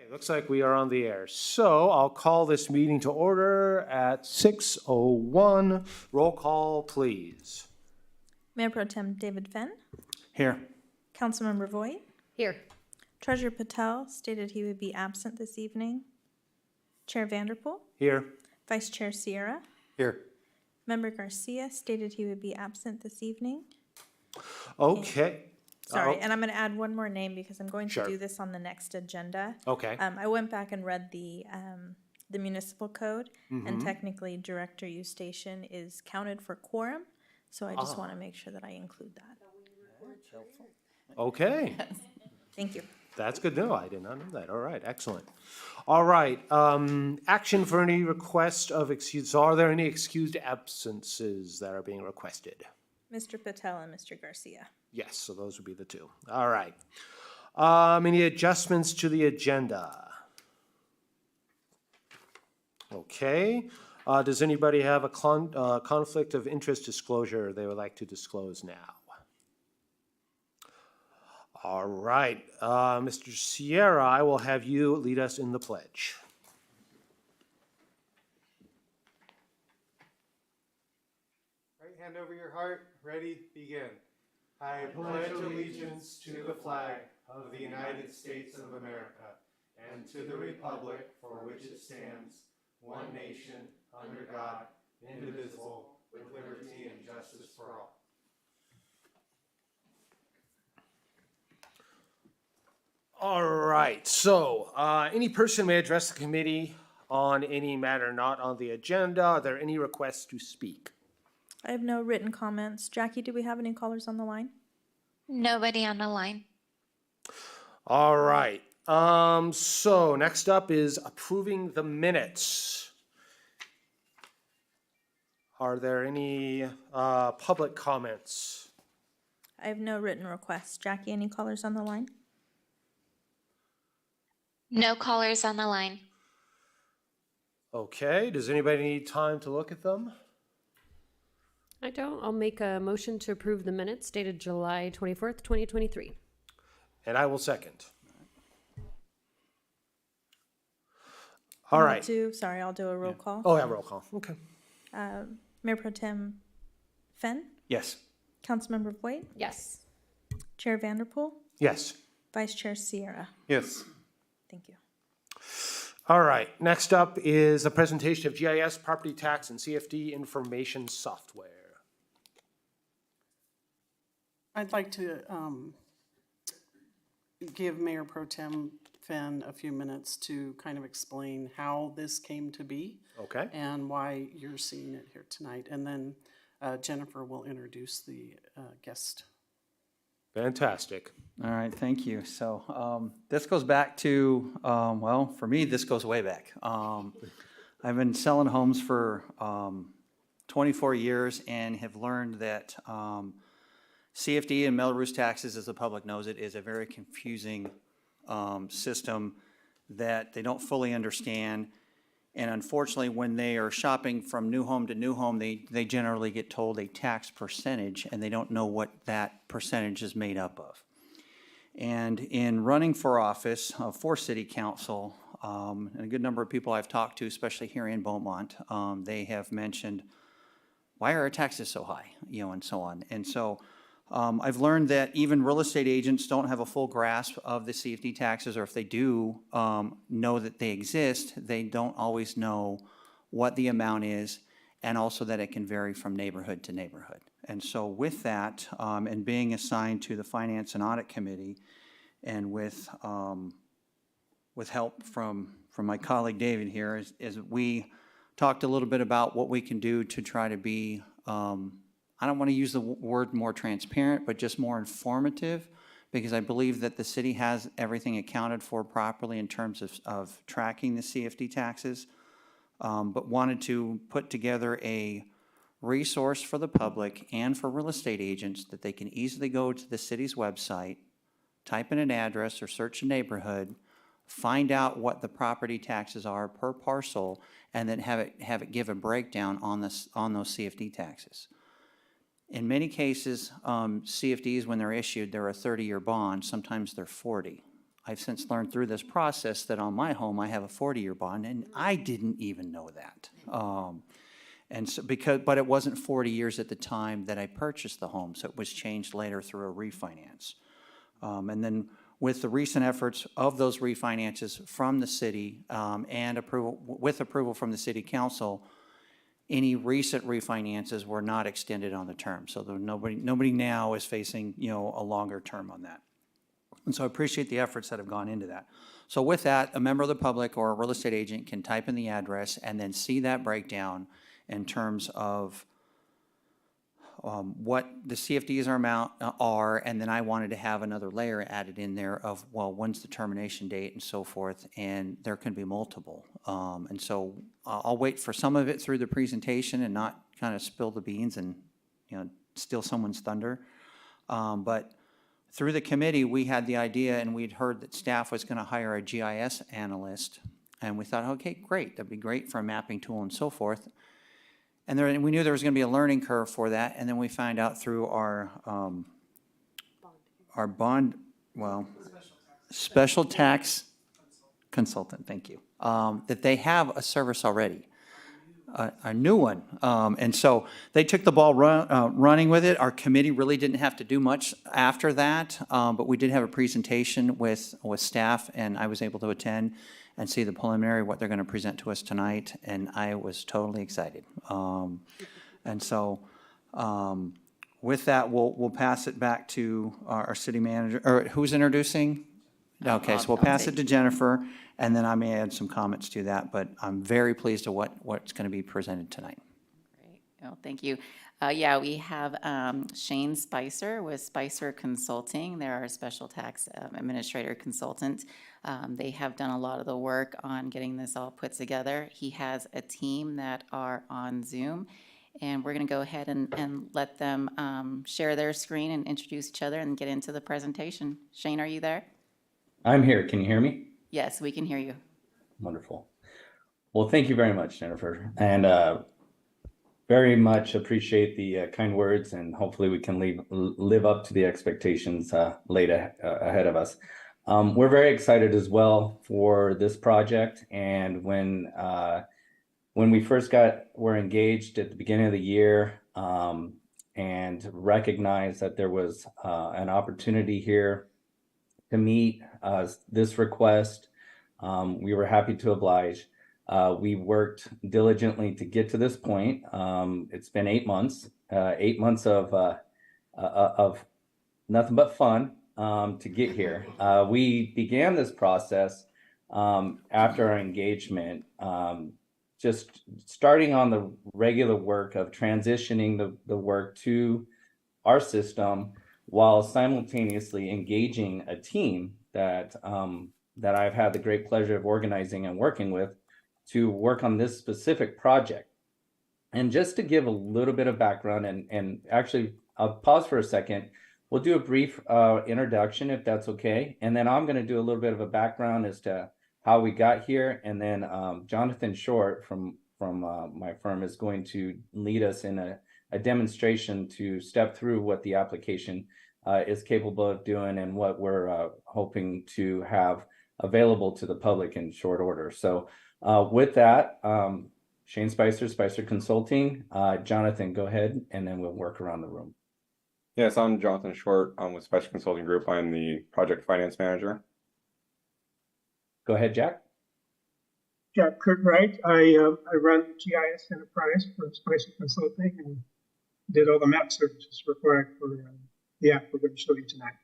Looks like we are on the air. So I'll call this meeting to order at 6:01. Roll call, please. Mayor Pro Tem David Fenn. Here. Councilmember Voigt. Here. Treasurer Patel stated he would be absent this evening. Chair Vanderpool. Here. Vice Chair Sierra. Here. Member Garcia stated he would be absent this evening. Okay. Sorry, and I'm going to add one more name because I'm going to Sure. do this on the next agenda. Okay. I went back and read the municipal code, and technically Director Eustachian is counted for quorum, so I just want to make sure that I include that. Okay. Thank you. That's good to know. I did not know that. All right, excellent. All right, action for any request of excuse. So are there any excused absences that are being requested? Mr. Patel and Mr. Garcia. Yes, so those would be the two. All right. Any adjustments to the agenda? Okay. Does anybody have a conflict of interest disclosure they would like to disclose now? All right. Mr. Sierra, I will have you lead us in the pledge. Right hand over your heart, ready, begin. I pledge allegiance to the flag of the United States of America and to the republic for which it stands, one nation, under God, indivisible, with liberty and justice for all. All right. So any person may address the committee on any matter not on the agenda. Are there any requests to speak? I have no written comments. Jackie, do we have any callers on the line? Nobody on the line. All right. So next up is approving the minutes. Are there any public comments? I have no written requests. Jackie, any callers on the line? No callers on the line. Okay. Does anybody need time to look at them? I don't. I'll make a motion to approve the minutes dated July 24th, 2023. And I will second. All right. I'll do a roll call. Oh, yeah, roll call. Okay. Mayor Pro Tem Fenn. Yes. Councilmember Voigt. Yes. Chair Vanderpool. Yes. Vice Chair Sierra. Yes. Thank you. All right. Next up is a presentation of GIS, property tax, and CFD information software. I'd like to give Mayor Pro Tem Fenn a few minutes to kind of explain how this came to be Okay. and why you're seeing it here tonight. And then Jennifer will introduce the guest. Fantastic. All right, thank you. So this goes back to, well, for me, this goes way back. I've been selling homes for 24 years and have learned that CFD and Melrose taxes, as the public knows it, is a very confusing system that they don't fully understand. And unfortunately, when they are shopping from new home to new home, they generally get told a tax percentage, and they don't know what that percentage is made up of. And in running for office for city council, and a good number of people I've talked to, especially here in Beaumont, they have mentioned, why are our taxes so high, and so on. And so I've learned that even real estate agents don't have a full grasp of the CFD taxes, or if they do know that they exist, they don't always know what the amount is, and also that it can vary from neighborhood to neighborhood. And so with that, and being assigned to the Finance and Audit Committee, and with help from my colleague David here, is we talked a little bit about what we can do to try to be, I don't want to use the word more transparent, but just more informative, because I believe that the city has everything accounted for properly in terms of tracking the CFD taxes, but wanted to put together a resource for the public and for real estate agents that they can easily go to the city's website, type in an address or search a neighborhood, find out what the property taxes are per parcel, and then have it give a breakdown on those CFD taxes. In many cases, CFDs, when they're issued, they're a 30-year bond. Sometimes they're 40. I've since learned through this process that on my home, I have a 40-year bond, and I didn't even know that. And so but it wasn't 40 years at the time that I purchased the home, so it was changed later through a refinance. And then with the recent efforts of those refinances from the city and with approval from the city council, any recent refinances were not extended on the term. So nobody now is facing, a longer term on that. And so I appreciate the efforts that have gone into that. So with that, a member of the public or a real estate agent can type in the address and then see that breakdown in terms of what the CFDs are, and then I wanted to have another layer added in there of, well, when's the termination date and so forth, and there can be multiple. And so I'll wait for some of it through the presentation and not kind of spill the beans and, steal someone's thunder. But through the committee, we had the idea, and we'd heard that staff was going to hire a GIS analyst, and we thought, okay, great, that'd be great for a mapping tool and so forth. And we knew there was going to be a learning curve for that, and then we find out through our special tax consultant, thank you, that they have a service already, a new one. And so they took the ball running with it. Our committee really didn't have to do much after that, but we did have a presentation with staff, and I was able to attend and see the preliminary, what they're going to present to us tonight, and I was totally excited. And so with that, we'll pass it back to our city manager, or who's introducing? Okay, so we'll pass it to Jennifer, and then I may add some comments to that, but I'm very pleased to what's going to be presented tonight. Great. Oh, thank you. Yeah, we have Shane Spicer with Spicer Consulting. They're our special tax administrator consultant. They have done a lot of the work on getting this all put together. He has a team that are on Zoom, and we're going to go ahead and let them share their screen and introduce each other and get into the presentation. Shane, are you there? I'm here. Can you hear me? Yes, we can hear you. Wonderful. Well, thank you very much, Jennifer, and very much appreciate the kind words, and hopefully we can live up to the expectations laid ahead of us. We're very excited as well for this project, and when we first were engaged at the beginning of the year and recognized that there was an opportunity here to meet this request, we were happy to oblige. We worked diligently to get to this point. It's been 8 months, 8 months of nothing but fun to get here. We began this process after our engagement, just starting on the regular work of transitioning the work to our system while simultaneously engaging a team that I've had the great pleasure of organizing and working with to work on this specific project. And just to give a little bit of background, and actually I'll pause for a second. We'll do a brief introduction if that's okay. And then I'm going to do a little bit of a background as to how we got here. And then Jonathan Short from my firm is going to lead us in a demonstration to step through what the application is capable of doing and what we're hoping to have available to the public in short order. So with that, Shane Spicer, Spicer Consulting. Jonathan, go ahead, and then we'll work around the room. Yes, I'm Jonathan Short. I'm with Spicer Consulting Group. I'm the project finance manager. Go ahead, Jack. Jack Kirkwright. I run GIS Enterprise for Spicer Consulting and did all the map services required for the app we're going to show you tonight.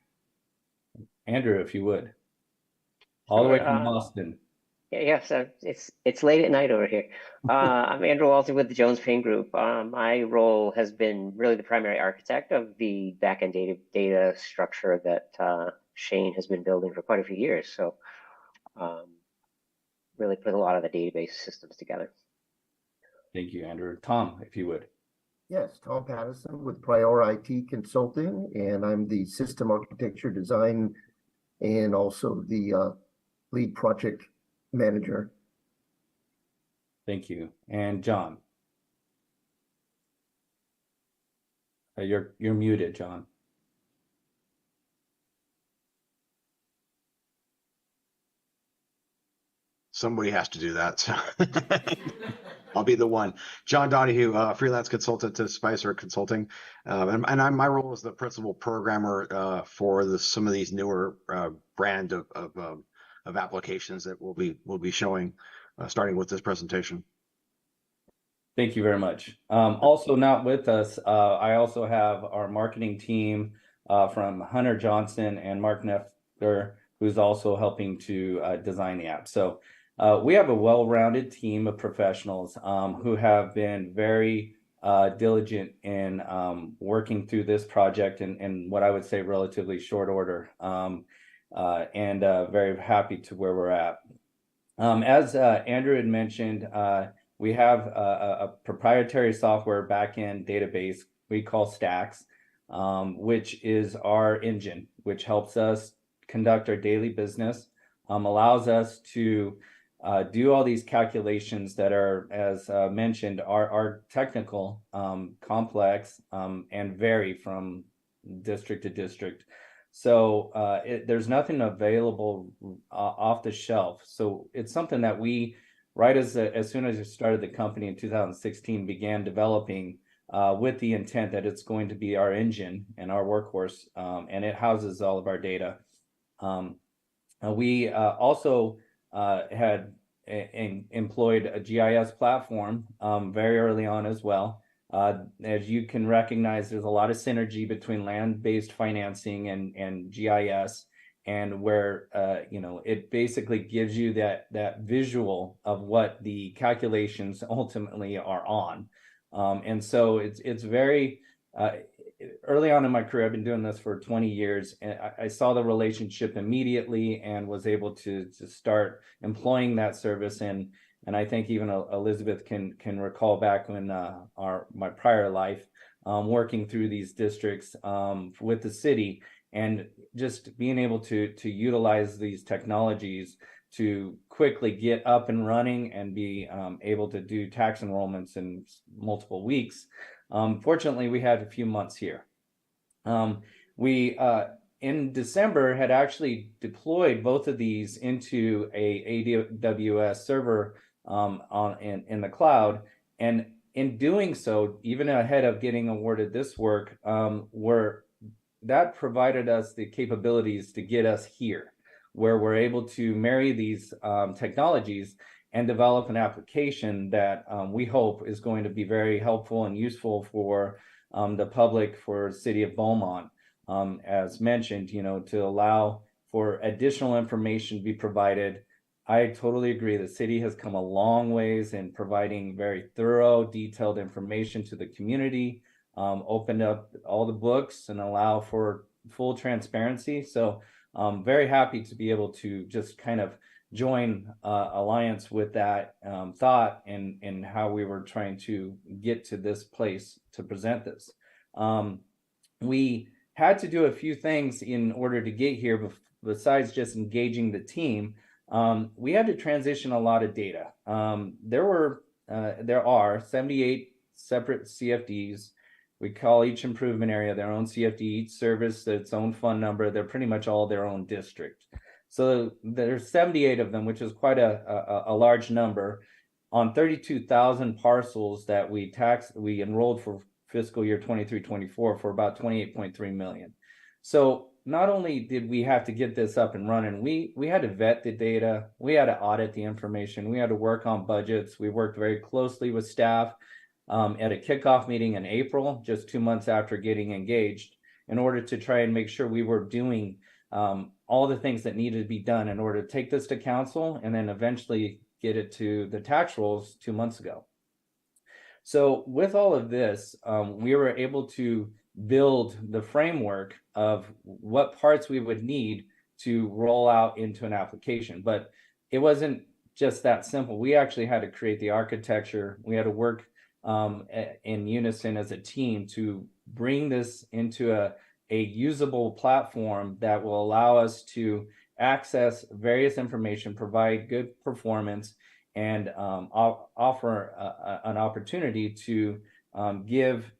Andrew, if you would. All the way from Boston. Yes, it's late at night over here. I'm Andrew Walter with the Jones Payne Group. My role has been really the primary architect of the backend data structure that Shane has been building for quite a few years. So really put a lot of the database systems together. Thank you, Andrew. Tom, if you would. Yes, Tom Patterson with Prior IT Consulting, and I'm the system architecture design and also the lead project manager. Thank you. And John. You're muted, John. somebody has to do that. So I'll be the one. John Donahue, freelance consultant to Spicer Consulting. My role is the principal programmer for some of these newer brand of applications that we'll be showing starting with this presentation. Thank you very much. Also not with us, I also have our marketing team from Hunter Johnson and Mark Neffler, who's also helping to design the app. So we have a well-rounded team of professionals who have been very diligent in working through this project in what I would say relatively short order, and very happy to where we're at. As Andrew had mentioned, we have a proprietary software backend database we call Stacks, which is our engine, which helps us conduct our daily business, allows us to do all these calculations that are, as mentioned, are technical, complex, and vary from district to district. So there's nothing available off the shelf. So it's something that we, right as soon as we started the company in 2016, began developing with the intent that it's going to be our engine and our workhorse, and it houses all of our data. We also had employed a GIS platform very early on as well. As you can recognize, there's a lot of synergy between land-based financing and GIS, and where it basically gives you that visual of what the calculations ultimately are on. And so it's very early on in my career. I've been doing this for 20 years, and I saw the relationship immediately and was able to start employing that service. And I think even Elizabeth can recall back when my prior life working through these districts with the city, and just being able to utilize these technologies to quickly get up and running and be able to do tax enrollments in multiple weeks. Fortunately, we had a few months here. We in December had actually deployed both of these into a AWS server in the cloud, and in doing so, even ahead of getting awarded this work, that provided us the capabilities to get us here, where we're able to marry these technologies and develop an application that we hope is going to be very helpful and useful for the public, for the city of Beaumont. As mentioned, to allow for additional information to be provided. I totally agree. The city has come a long ways in providing very thorough, detailed information to the community, opened up all the books and allow for full transparency. So I'm very happy to be able to just kind of join alliance with that thought and how we were trying to get to this place to present this. We had to do a few things in order to get here besides just engaging the team. We had to transition a lot of data. There are 78 separate CFDs. We call each improvement area their own CFD, each service its own fund number. They're pretty much all their own district. So there's 78 of them, which is quite a large number on 32,000 parcels that we enrolled for fiscal year 23-24 for about 28.3 million. So not only did we have to get this up and running, we had to vet the data, we had to audit the information, we had to work on budgets. We worked very closely with staff at a kickoff meeting in April, just 2 months after getting engaged, in order to try and make sure we were doing all the things that needed to be done in order to take this to council and then eventually get it to the tax rolls 2 months ago. So with all of this, we were able to build the framework of what parts we would need to roll out into an application. But it wasn't just that simple. We actually had to create the architecture. We had to work in unison as a team to bring this into a usable platform that will allow us to access various information, provide good performance, and offer an opportunity to give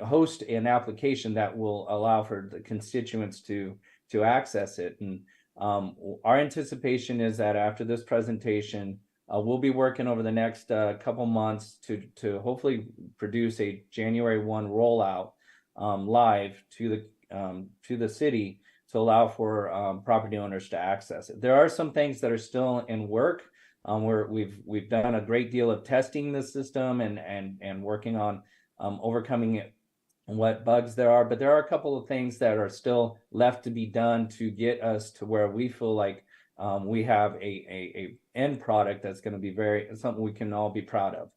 host an application that will allow for the constituents to access it. And Our anticipation is that after this presentation, we'll be working over the next couple months to hopefully produce a January 1 rollout live to the city to allow for property owners to access it. There are some things that are still in work. Where we've done a great deal of testing the system and working on overcoming it, what bugs there are, but there are a couple of things that are still left to be done to get us to where we feel like we have a end product that's going to be something we can all be proud of.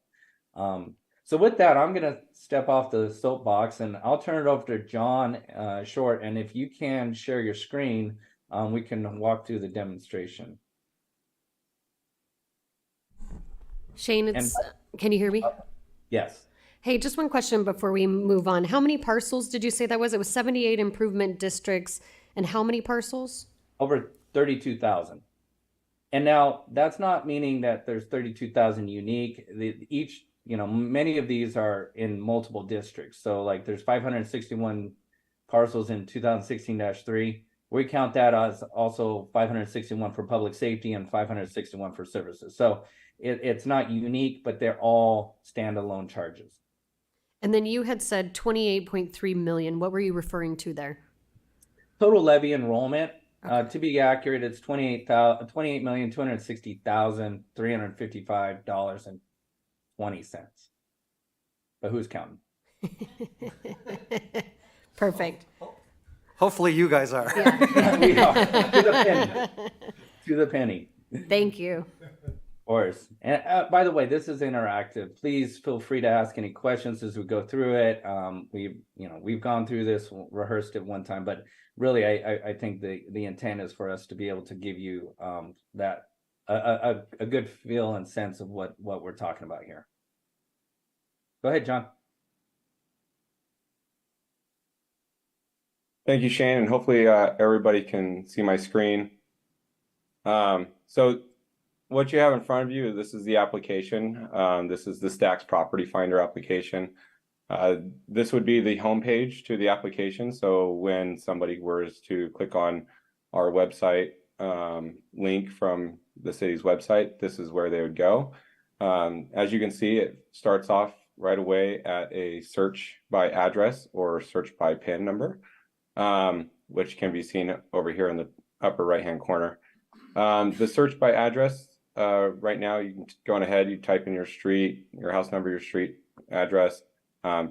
So with that, I'm going to step off the soapbox and I'll turn it over to John Short. And if you can share your screen, we can walk through the demonstration. Shane, can you hear me? Yes. Hey, just one question before we move on. How many parcels did you say that was? It was 78 improvement districts. And how many parcels? Over 32,000. And now that's not meaning that there's 32,000 unique. Each, many of these are in multiple districts. So like there's 561 parcels in 2016-3. We count that as also 561 for public safety and 561 for services. So it's not unique, but they're all standalone charges. And then you had said 28.3 million. What were you referring to there? Total levy enrollment. Okay. To be accurate, it's $28,260,355.20. But who's counting? Perfect. Hopefully you guys are. Yeah. We are. To the penny. To the penny. Thank you. Of course. And by the way, this is interactive. Please feel free to ask any questions as we go through it. We've gone through this, rehearsed it one time, but really, I think the intent is for us to be able to give you that a good feel and sense of what we're talking about here. Go ahead, John. Thank you, Shane, and hopefully everybody can see my screen. So what you have in front of you, this is the application. This is the Stacks Property Finder application. This would be the homepage to the application. So when somebody were to click on our website link from the city's website, this is where they would go. As you can see, it starts off right away at a search by address or search by PIN number, which can be seen over here in the upper right-hand corner. The search by address, right now, you can go on ahead, you type in your street, your house number, your street address,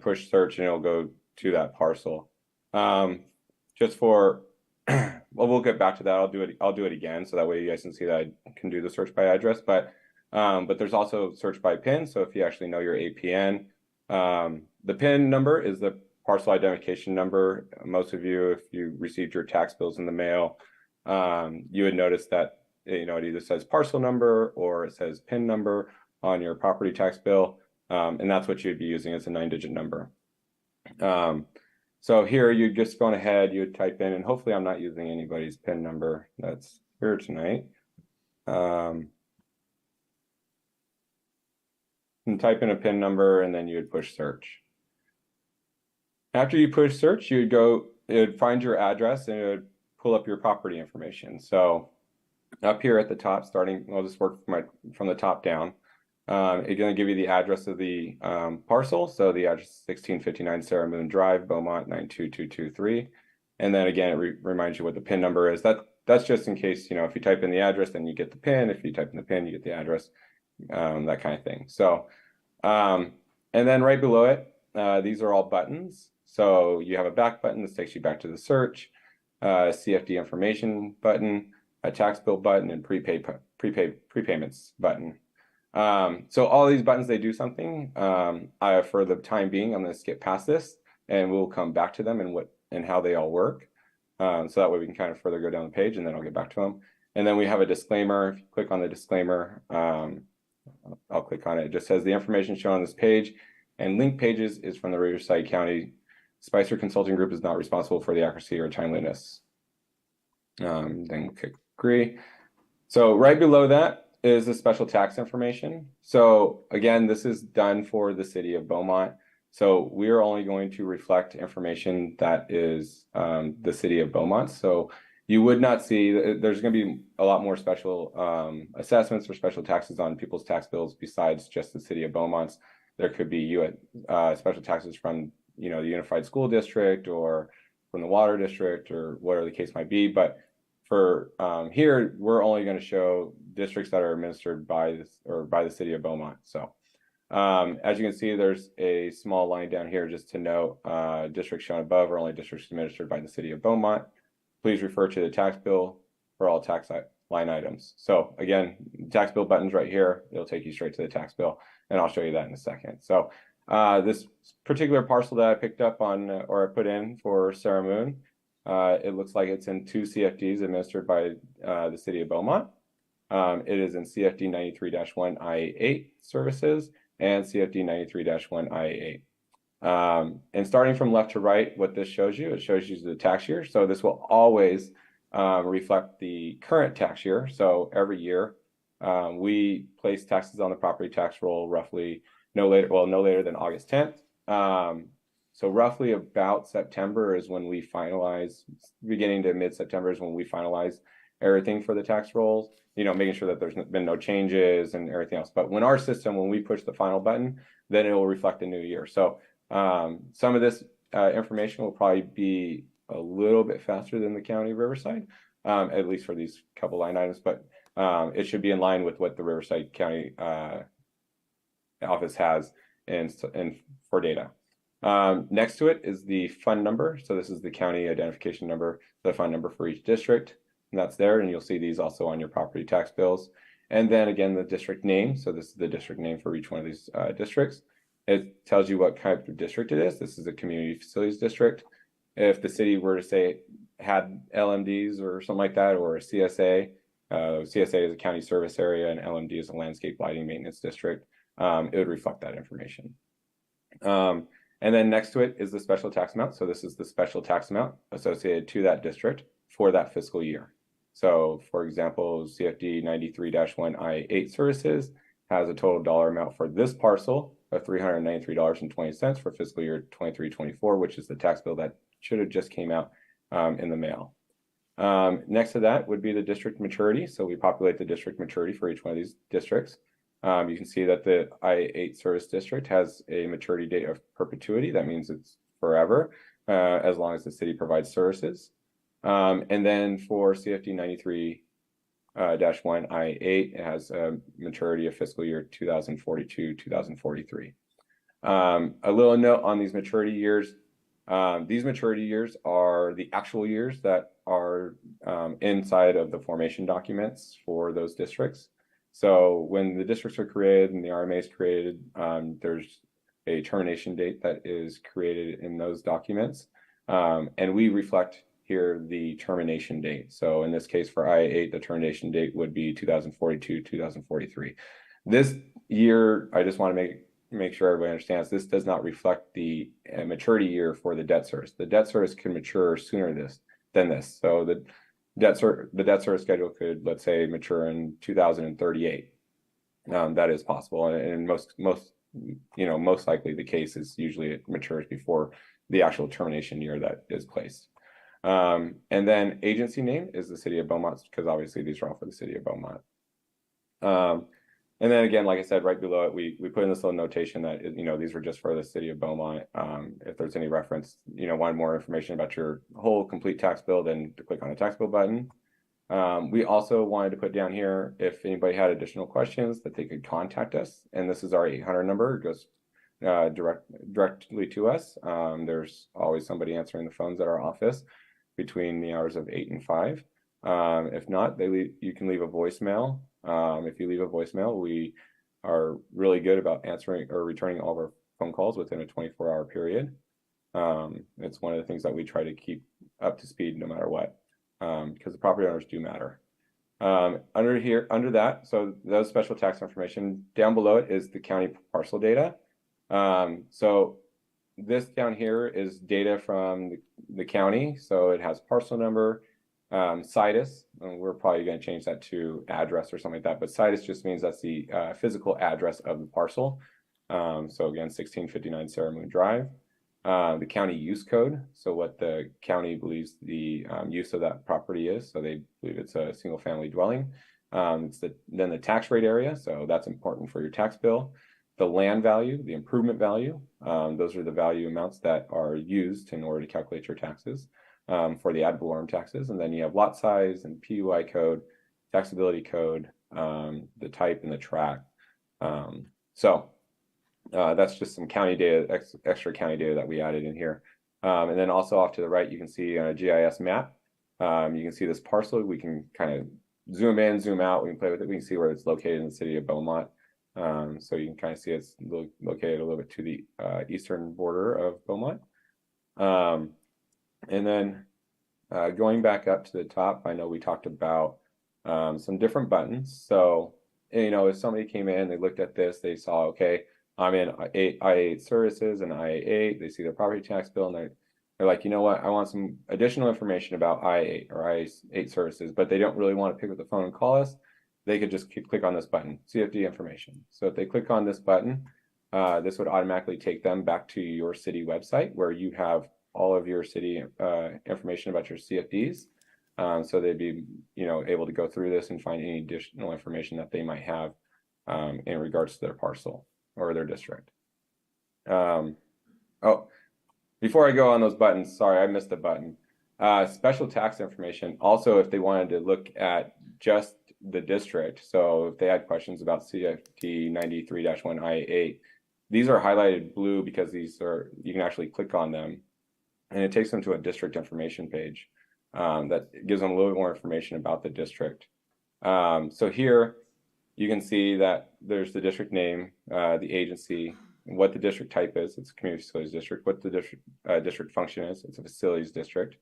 push search, and it'll go to that parcel. Just for, well, we'll get back to that. I'll do it again, so that way you guys can see that I can do the search by address. But there's also search by PIN. So if you actually know your APN, the PIN number is the parcel identification number. Most of you, if you received your tax bills in the mail, you would notice that it either says parcel number or it says PIN number on your property tax bill, and that's what you'd be using as a 9-digit number. So here you'd just go ahead, you would type in, and hopefully I'm not using anybody's PIN number that's here tonight. And type in a PIN number, and then you would push search. After you push search, it would find your address and it would pull up your property information. So up here at the top, I'll just work from the top down. It's going to give you the address of the parcel. So the address is 1659 Sarah Moon Drive, Beaumont 92223. And then again, it reminds you what the PIN number is. That's just in case, if you type in the address, then you get the PIN. If you type in the PIN, you get the address, that kind of thing. So, and then right below it, these are all buttons. So you have a back button. This takes you back to the search, CFD information button, a tax bill button, and prepayments button. So all these buttons, they do something. For the time being, I'm going to skip past this, and we'll come back to them and how they all work. So that way we can kind of further go down the page, and then I'll get back to them. And then we have a disclaimer. If you click on the disclaimer, I'll click on it. It just says the information shown on this page and link pages is from the Riverside County Spicer Consulting Group, is not responsible for the accuracy or timeliness. Then click agree. So right below that is the special tax information. So again, this is done for the city of Beaumont. So we are only going to reflect information that is the city of Beaumont. So You would not see, there's going to be a lot more special assessments or special taxes on people's tax bills besides just the city of Beaumont's. There could be special taxes from, the Unified School District or from the Water District or whatever the case might be. But for here, we're only going to show districts that are administered by the city of Beaumont. So as you can see, there's a small line down here just to note districts shown above are only districts administered by the city of Beaumont. Please refer to the tax bill for all tax line items. So again, tax bill button's right here. It'll take you straight to the tax bill, and I'll show you that in a second. So this particular parcel that I picked up on or I put in for Sarah Moon, it looks like it's in 2 CFDs administered by the city of Beaumont. It is in CFD 93-1 IA8 services and CFD 93-1 IA8. And starting from left to right, what this shows you, it shows you the tax year. So this will always reflect the current tax year. So every year we place taxes on the property tax roll roughly no later than August 10th. So roughly about September is when we finalize, beginning to mid-September is when we finalize everything for the tax rolls, making sure that there's been no changes and everything else. But when we push the final button, then it will reflect the new year. So some of this information will probably be a little bit faster than the county of Riverside, at least for these couple line items, but it should be in line with what the Riverside County office has and for data. Next to it is the fund number. So this is the county identification number, the fund number for each district, and that's there. And you'll see these also on your property tax bills. And then again, the district name. So this is the district name for each one of these districts. It tells you what kind of district it is. This is a community facilities district. If the city were to say had LMDs or something like that, or a CSA, CSA is a county service area and LMD is a landscape lighting maintenance district, it would reflect that information. And then next to it is the special tax amount. So this is the special tax amount associated to that district for that fiscal year. So for example, CFD 93-1 I-8 services has a total dollar amount for this parcel of $393.20 for fiscal year 23-24, which is the tax bill that should have just came out in the mail. Next to that would be the district maturity. So we populate the district maturity for each one of these districts. You can see that the I-8 service district has a maturity date of perpetuity. That means it's forever, as long as the city provides services. And then for CFD 93-1 I-8, it has a maturity of fiscal year 2042-2043. A little note on these maturity years. These maturity years are the actual years that are inside of the formation documents for those districts. So when the districts are created and the RMA is created, there's a termination date that is created in those documents. And we reflect here the termination date. So in this case for I-8, the termination date would be 2042-2043. This year, I just want to make sure everybody understands, this does not reflect the maturity year for the debt service. The debt service can mature sooner than this. So the debt service schedule could, let's say, mature in 2038. That is possible, and most likely the case is usually it matures before the actual termination year that is placed. And then agency name is the city of Beaumont, because obviously these are all for the city of Beaumont. And then again, like I said, right below it, we put in this little notation that, these were just for the city of Beaumont. If there's any reference, want more information about your whole complete tax bill, then to click on the tax bill button. We also wanted to put down here, if anybody had additional questions, that they could contact us. And this is our 800 number. It goes directly to us. There's always somebody answering the phones at our office between the hours of 8 and 5. If not, you can leave a voicemail. If you leave a voicemail, we are really good about answering or returning all of our phone calls within a 24-hour period. It's one of the things that we try to keep up to speed no matter what, because the property owners do matter. Under that, so those special tax information, down below it is the county parcel data. So this down here is data from the county. So it has parcel number, situs, and we're probably going to change that to address or something like that, but situs just means that's the physical address of the parcel. So again, 1659 Sarah Moon Drive. the county use code, so what the county believes the use of that property is. So they believe it's a single family dwelling. It's then the tax rate area, so that's important for your tax bill. The land value, the improvement value, those are the value amounts that are used in order to calculate your taxes for the ad valorem taxes. And then you have lot size and PUI code, taxability code, the type and the tract. That's just some county data, extra county data that we added in here. And then also off to the right, you can see on a GIS map, you can see this parcel. We can kind of zoom in, zoom out. We can play with it. We can see where it's located in the city of Beaumont. So you can kind of see it's located a little bit to the eastern border of Beaumont. And then going back up to the top, I know we talked about some different buttons. So, you know, if somebody came in, they looked at this, they saw, okay, I'm in I-8 services and I-8, they see their property tax bill and they're like, you know what, I want some additional information about I-8 or I-8 services, but they don't really want to pick up the phone and call us. They could just click on this button, CFD information. So if they click on this button, this would automatically take them back to your city website where you have all of your city information about your CFDs. So they'd be, you know, able to go through this and find any additional information that they might have in regards to their parcel or their district. Oh, before I go on those buttons, sorry, I missed a button. Special tax information. Also, if they wanted to look at just the district, so if they had questions about CFD 93-1 I-8, these are highlighted blue because these are, you can actually click on them and it takes them to a district information page that gives them a little bit more information about the district. So here you can see that there's the district name, the agency, what the district type is. It's a community facilities district. What the district function is. It's a facilities district.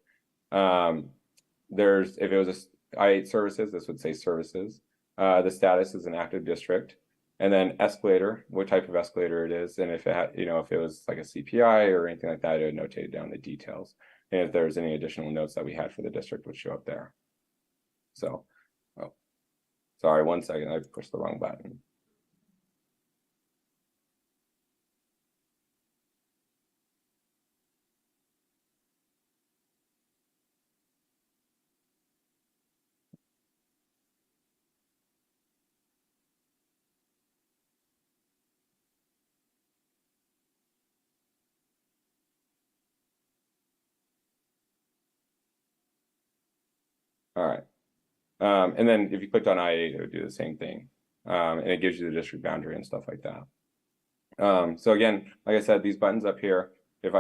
There's, if it was a I-8 services, this would say services. The status is an active district. And then escalator, what type of escalator it is. And if it had, you know, if it was like a CPI or anything like that, it would notate down the details. And if there's any additional notes that we had for the district would show up there. So, oh, sorry, 1 second, I pushed the wrong button. All right. And then if you clicked on I-8, it would do the same thing. And it gives you the district boundary and stuff like that. So again, like I said, these buttons up here, if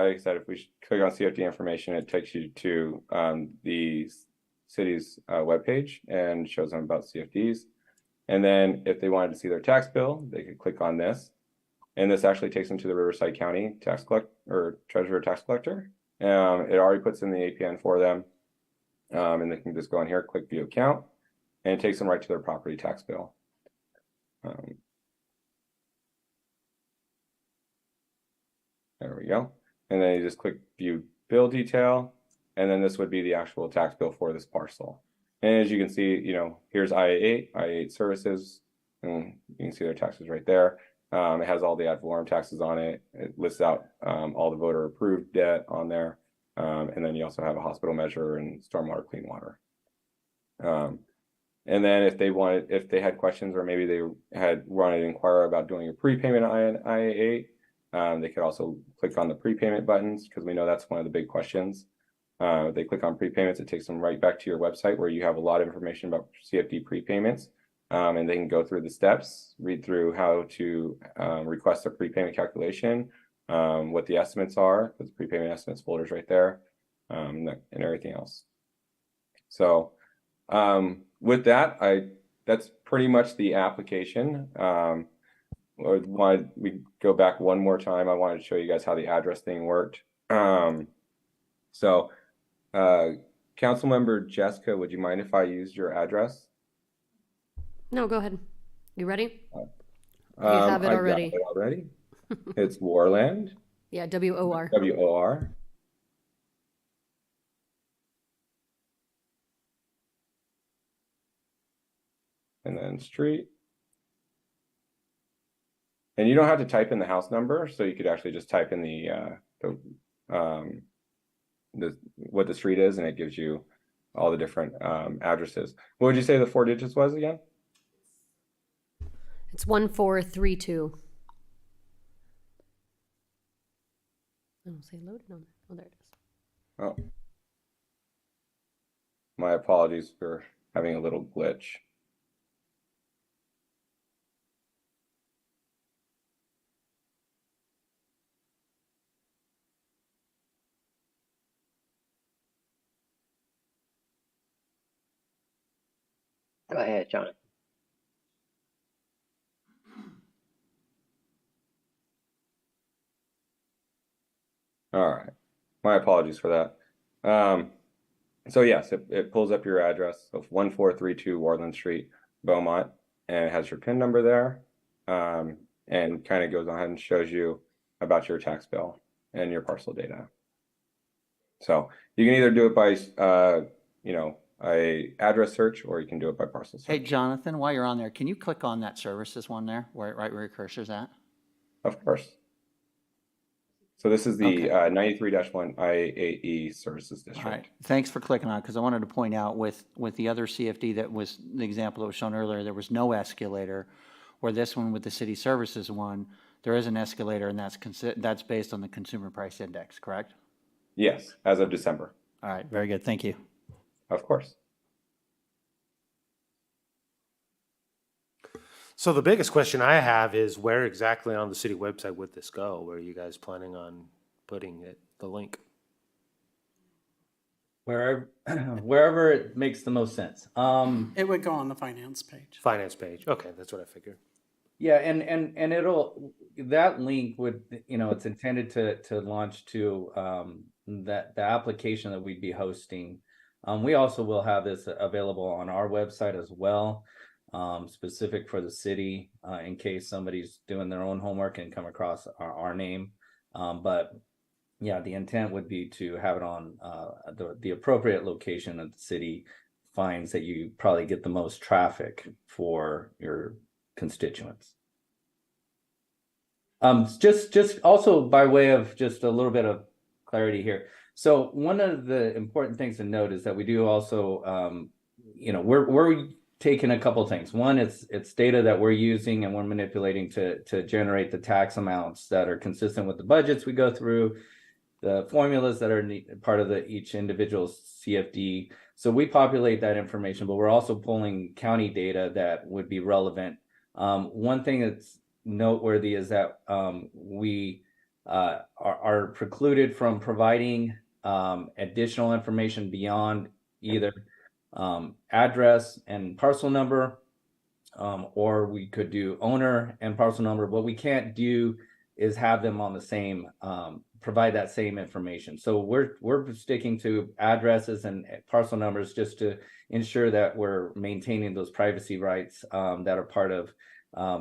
we click on CFD information, it takes you to the city's webpage and shows them about CFDs. And then if they wanted to see their tax bill, they could click on this. And this actually takes them to the Riverside County tax collector or treasurer tax collector. It already puts in the APN for them. And they can just go on here, click view account, and it takes them right to their property tax bill. There we go. And then you just click view bill detail, and then this would be the actual tax bill for this parcel. And as you can see, you know, here's I-8 services, and you can see their taxes right there. It has all the ad valorem taxes on it. It lists out all the voter approved debt on there. And then you also have a hospital measure and stormwater clean water. And then if they had questions or maybe they wanted to inquire about doing a prepayment on IA8, they could also click on the prepayment buttons because we know that's one of the big questions. They click on prepayments, it takes them right back to your website where you have a lot of information about CFD prepayments. And they can go through the steps, read through how to request a prepayment calculation, what the estimates are, the prepayment estimates folders right there, and everything else. So with that, that's pretty much the application. We go back one more time. I wanted to show you guys how the address thing worked. So Councilmember Jessica, would you mind if I used your address? No, go ahead. You ready? You I have it already. got it already. It's Warland. Yeah, W-O-R. W-O-R. And then street. And you don't have to type in the house number, so you could actually just type in the what the street is, and it gives you all the different addresses. What would you say the 4 digits was again? It's 1432. I don't say loaded on there. Oh, there it is. Oh, my apologies for having a little glitch. Go ahead, John. All right, my apologies for that. So yes, it pulls up your address of 1432 Warland Street, Beaumont, and it has your PIN number there, and kind of goes ahead and shows you about your tax bill and your parcel data. So you can either do it by, a address search, or you can do it by parcel search. Hey, Jonathan, while you're on there, can you click on that services one there, right where your cursor's at? Of course. So this is the Okay. 93-1 IAE Services All District. right, thanks for clicking on it, because I wanted to point out with the other CFD that was, the example that was shown earlier, there was no escalator, where this one with the city services one, there is an escalator, and that's based on the consumer price index, correct? Yes, as of December. All right, very good, thank you. Of course. So the biggest question I have is where exactly on the city website would this go? Where are you guys planning on putting it, the link? Wherever it makes the most sense. It would go on the finance page. Finance page. Okay, that's what I figured. Yeah, and that link would, it's intended to launch to the application that we'd be hosting. We also will have this available on our website as well, specific for the city, in case somebody's doing their own homework and come across our name. But yeah, the intent would be to have it on the appropriate location that the city finds that you probably get the most traffic for your constituents. Just also by way of just a little bit of clarity here. So one of the important things to note is that we do also, we're taking a couple things. One, it's data that we're using and we're manipulating to generate the tax amounts that are consistent with the budgets we go through, the formulas that are part of each individual CFD. So we populate that information, but we're also pulling county data that would be relevant. One thing that's noteworthy is that we are precluded from providing additional information beyond either address and parcel number, or we could do owner and parcel number. What we can't do is have them on the same, provide that same information. So we're sticking to addresses and parcel numbers just to ensure that we're maintaining those privacy rights that are part of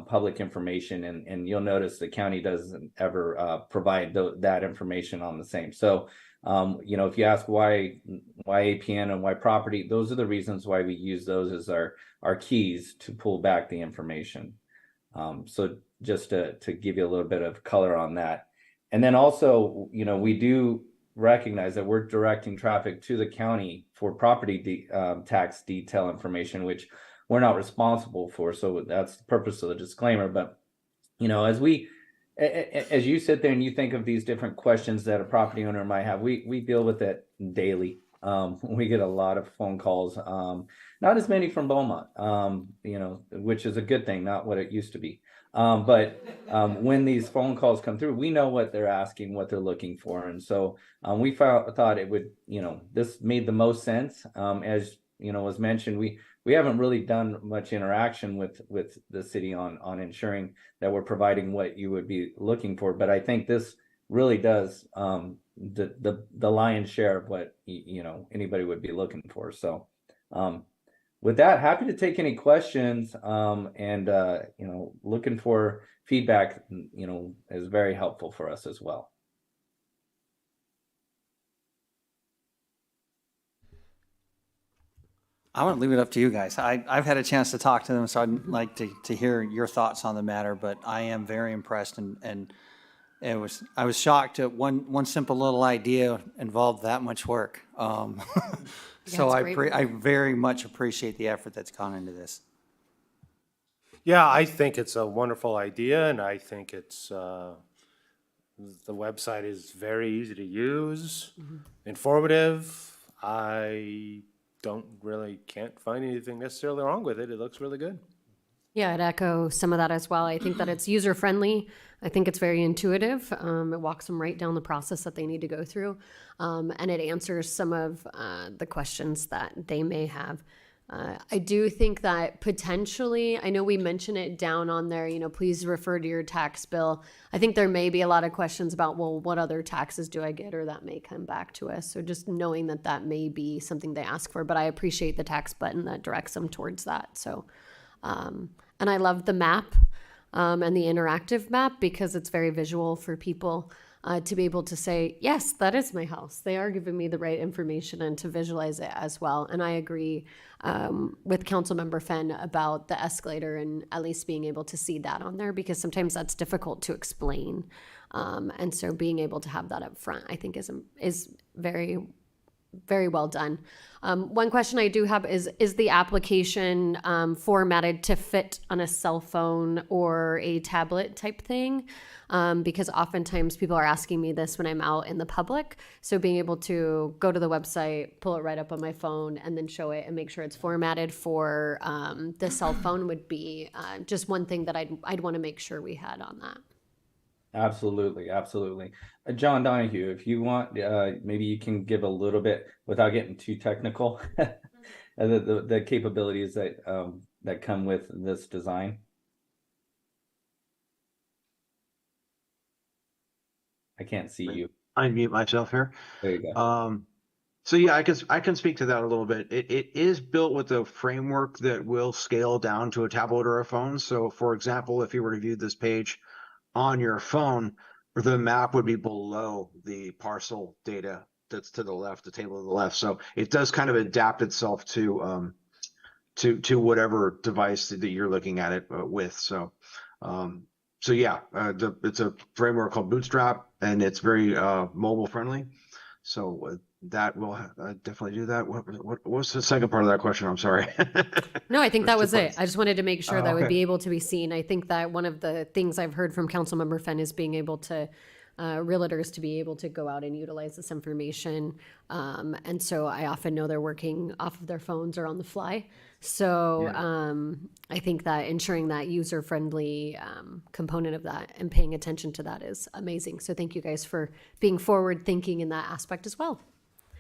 public information. And you'll notice the county doesn't ever provide that information on the same. So if you ask why APN and why property, those are the reasons why we use those as our keys to pull back the information. So just to give you a little bit of color on that. And then also, we do recognize that we're directing traffic to the county for property tax detail information, which we're not responsible for. So that's the purpose of the disclaimer. But, as you sit there and you think of these different questions that a property owner might have, we deal with it daily. We get a lot of phone calls, not as many from Beaumont, which is a good thing, not what it used to be. But when these phone calls come through, we know what they're asking, what they're looking for. And so we thought it would, this made the most sense. As was mentioned, we haven't really done much interaction with the city on ensuring that we're providing what you would be looking for. But I think this really does the lion's share of what anybody would be looking for. So with that, happy to take any questions, and looking for feedback, is very helpful for us as well. I want to leave it up to you guys. I've had a chance to talk to them, so I'd like to hear your thoughts on the matter, but I am very impressed and I was shocked at one simple little idea involved that much work. So it's great I very much appreciate the effort that's gone into this. Yeah, I think it's a wonderful idea, and I think it's, the website is very easy to use, informative. I can't find anything necessarily wrong with it. It looks really good. Yeah, I'd echo some of that as well. I think that it's user friendly. I think it's very intuitive. It walks them right down the process that they need to go through, and it answers some of the questions that they may have. I do think that potentially, I know we mention it down on there, please refer to your tax bill. I think there may be a lot of questions about, well, what other taxes do I get? Or that may come back to us. So just knowing that that may be something they ask for, but I appreciate the tax button that directs them towards that. So, and I love the map and the interactive map because it's very visual for people to be able to say, yes, that is my house. They are giving me the right information and to visualize it as well. And I agree with Councilmember Fenn about the escalator and at least being able to see that on there because sometimes that's difficult to explain. And so being able to have that up front, I think is very, very well done. One question I do have is the application formatted to fit on a cell phone or a tablet type thing? Because oftentimes people are asking me this when I'm out in the public. So being able to go to the website, pull it right up on my phone, and then show it and make sure it's formatted for the cell phone would be just one thing that I'd want to make sure we had on that. Absolutely, absolutely. John Donahue, if you want, maybe you can give a little bit without getting too technical, the capabilities that that come with this design. I can't see you. Unmute myself here. There you go. So yeah, I can speak to that a little bit. It is built with a framework that will scale down to a tablet or a phone. So for example, if you were to view this page on your phone, the map would be below the parcel data that's to the left, the table to the left. So it does kind of adapt itself to whatever device that you're looking at it with. So yeah, it's a framework called Bootstrap, and it's very mobile friendly. So that will definitely do that. What was the second part of that question? I'm sorry. No, I think that was it. parts. I just wanted to make sure that would okay. be able to be seen. I think that one of the things I've heard from Councilmember Fenn is being able to realtors to be able to go out and utilize this information. And so I often know they're working off of their phones or on the fly. So I think that ensuring that user-friendly component of that and paying attention to that is amazing. So thank you guys for being forward-thinking in that aspect as well.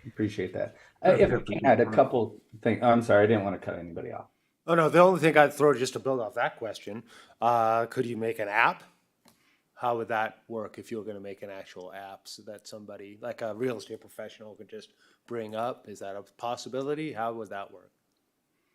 Appreciate that. If I can add a couple things. I'm sorry, I didn't want to cut anybody off. Oh, no, the only thing I'd throw just to build off that question, could you make an app? How would that work if you were going to make an actual app so that somebody, like a real estate professional, could just bring up? Is that a possibility? How would that work?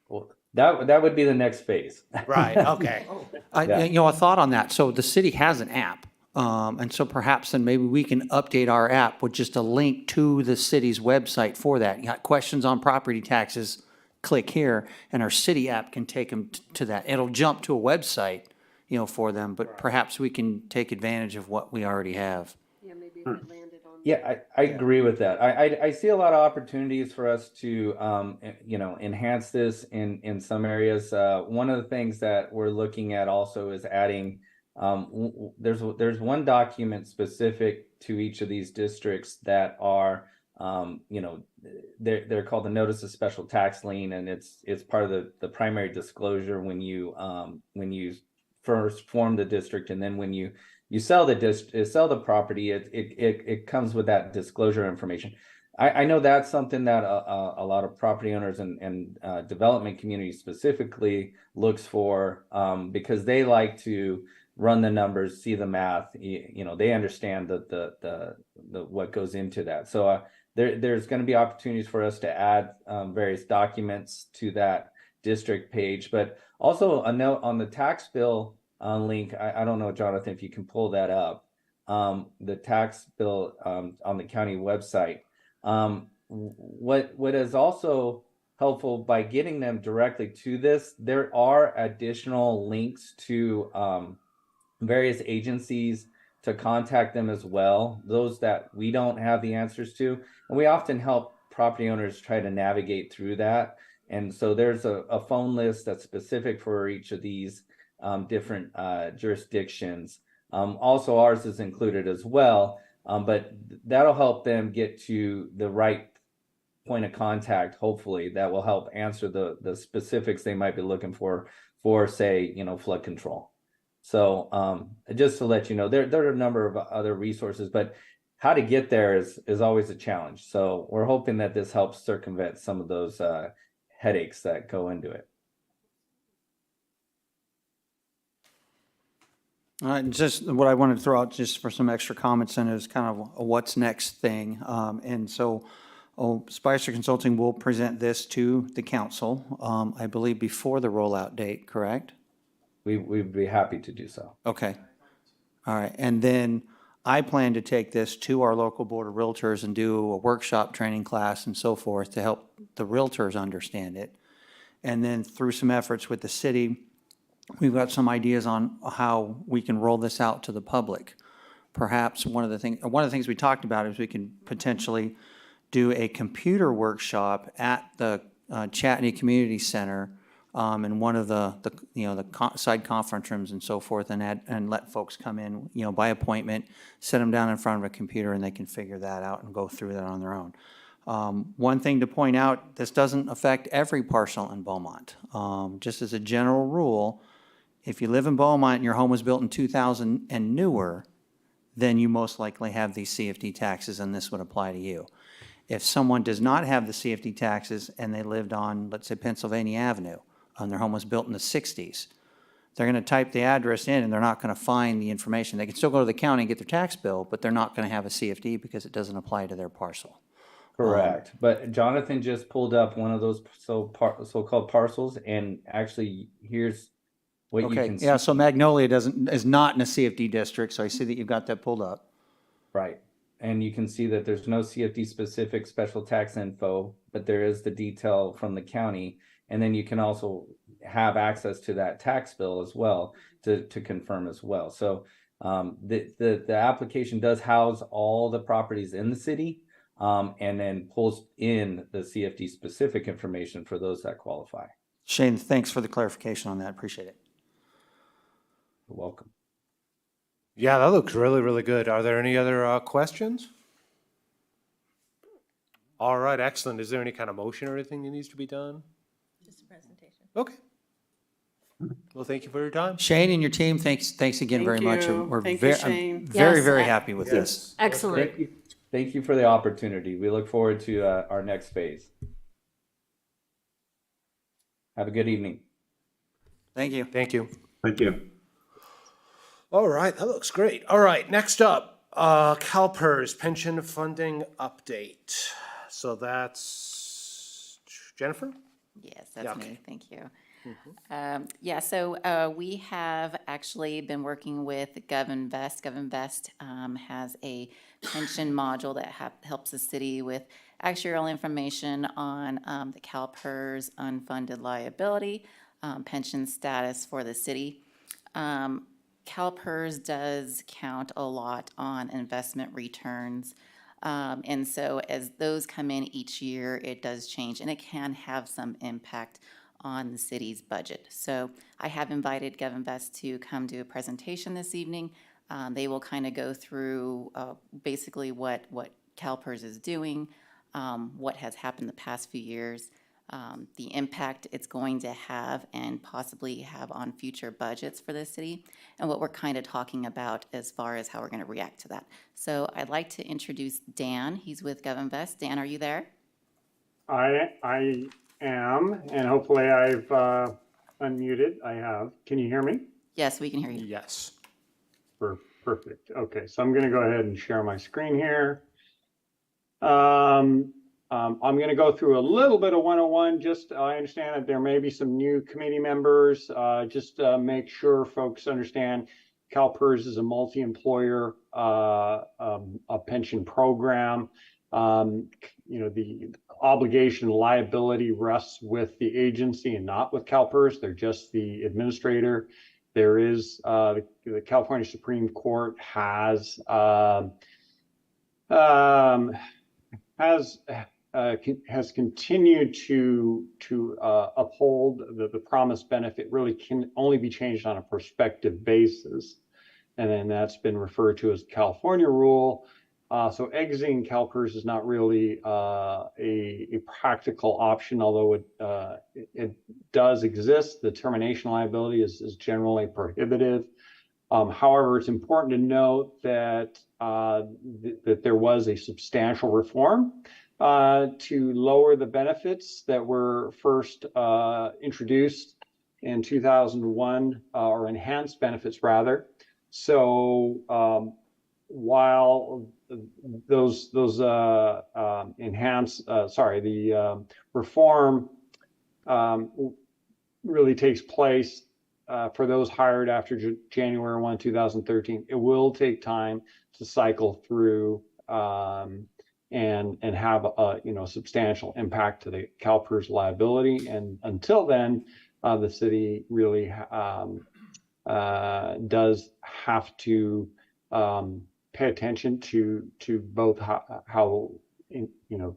Well, that would be the next phase. Right, okay. A thought on that. So the city has an app. And so perhaps then maybe we can update our app with just a link to the city's website for that. You got questions on property taxes, click here, and our city app can take them to that. It'll jump to a website, for them, but perhaps we can take advantage of what we already have. Yeah, maybe if it landed on. Yeah, I agree with that. I see a lot of opportunities for us to, enhance this in some areas. One of the things that we're looking at also is adding, there's one document specific to each of these districts that are, they're called the Notice of Special Tax Lien, and it's part of the primary disclosure when you first form the district, and then when you sell the property, it comes with that disclosure information. I know that's something that a lot of property owners and development communities specifically looks for, because they like to run the numbers, see the math. They understand the what goes into that. So there's going to be opportunities for us to add various documents to that district page, but also a note on the tax bill link. I don't know, Jonathan, if you can pull that up. The tax bill on the county website. What is also helpful by getting them directly to this, there are additional links to various agencies to contact them as well, those that we don't have the answers to. And we often help property owners try to navigate through that. And so there's a phone list that's specific for each of these different jurisdictions. Also, ours is included as well, but that'll help them get to the right point of contact, hopefully, that will help answer the specifics they might be looking for say, flood control. So just to let you know, there are a number of other resources, but how to get there is always a challenge. So we're hoping that this helps circumvent some of those headaches that go into it. Just what I wanted to throw out just for some extra comments and is kind of a what's next thing. And so Spicer Consulting will present this to the council, I believe before the rollout date, correct? We'd be happy to do so. Okay. All right. And then I plan to take this to our local board of realtors and do a workshop training class and so forth to help the realtors understand it. And then through some efforts with the city, we've got some ideas on how we can roll this out to the public. Perhaps one of the things we talked about is we can potentially do a computer workshop at the Chattanooga Community Center in one of the side conference rooms and so forth, and let folks come in, by appointment, sit them down in front of a computer, and they can figure that out and go through that on their own. One thing to point out, this doesn't affect every parcel in Beaumont. Just as a general rule, if you live in Beaumont and your home was built in 2000 and newer, then you most likely have these CFD taxes, and this would apply to you. If someone does not have the CFD taxes and they lived on, let's say, Pennsylvania Avenue, and their home was built in the 60s, they're going to type the address in and they're not going to find the information. They can still go to the county and get their tax bill, but they're not going to have a CFD because it doesn't apply to their parcel. Correct. But Jonathan just pulled up one of those so-called parcels, and actually here's what you can see. Yeah, so Magnolia is not in a CFD district, so I see that you've got that pulled up. Right. And you can see that there's no CFD specific special tax info, but there is the detail from the county. And then you can also have access to that tax bill as well to confirm as well. So the application does house all the properties in the city, and then pulls in the CFD specific information for those that qualify. Shane, thanks for the clarification on that. Appreciate it. You're welcome. Yeah, that looks really, really good. Are there any other questions? All right, excellent. Is there any kind of motion or anything that needs to be done? Just a presentation. Okay. Well, thank you for your time. Shane and your team, thanks again very much. We're Thank you, Shane. I'm very, Yes. very happy with this. Excellent. Thank you for the opportunity. We look forward to our next phase. Have a good evening. Thank you. Thank you. Thank you. All right, that looks great. All right, next up, CalPERS pension funding update. So that's Jennifer? Yes, that's Yeah, okay. me. Thank you. So we have actually been working with GovInvest. GovInvest has a pension module that helps the city with actuarial information on the CalPERS unfunded liability, pension status for the city. CalPERS does count a lot on investment returns. And so as those come in each year, it does change, and it can have some impact on the city's budget. So I have invited GovInvest to come do a presentation this evening. They will kind of go through basically what CalPERS is doing, what has happened the past few years, the impact it's going to have and possibly have on future budgets for the city, and what we're kind of talking about as far as how we're going to react to that. So I'd like to introduce Dan. He's with GovInvest. Dan, are you there? I am, and hopefully I've unmuted. I have. Can you hear me? Yes, we can hear you. Yes. Perfect. Okay, so I'm going to go ahead and share my screen here. I'm going to go through a little bit of 101. Just I understand that there may be some new committee members. Just make sure folks understand CalPERS is a multi-employer a pension program. The obligation and liability rests with the agency and not with CalPERS. They're just the administrator. There is the California Supreme Court has continued to uphold the promised benefit really can only be changed on a prospective basis, and then that's been referred to as the California rule. So exiting CalPERS is not really a practical option, although it does exist. The termination liability is generally prohibitive. However, it's important to note that that there was a substantial reform to lower the benefits that were first introduced in 2001, or enhanced benefits rather. So while those reform really takes place for those hired after January 1, 2013, it will take time to cycle through and have a substantial impact to the CalPERS liability. And until then, the city really does have to pay attention to both how the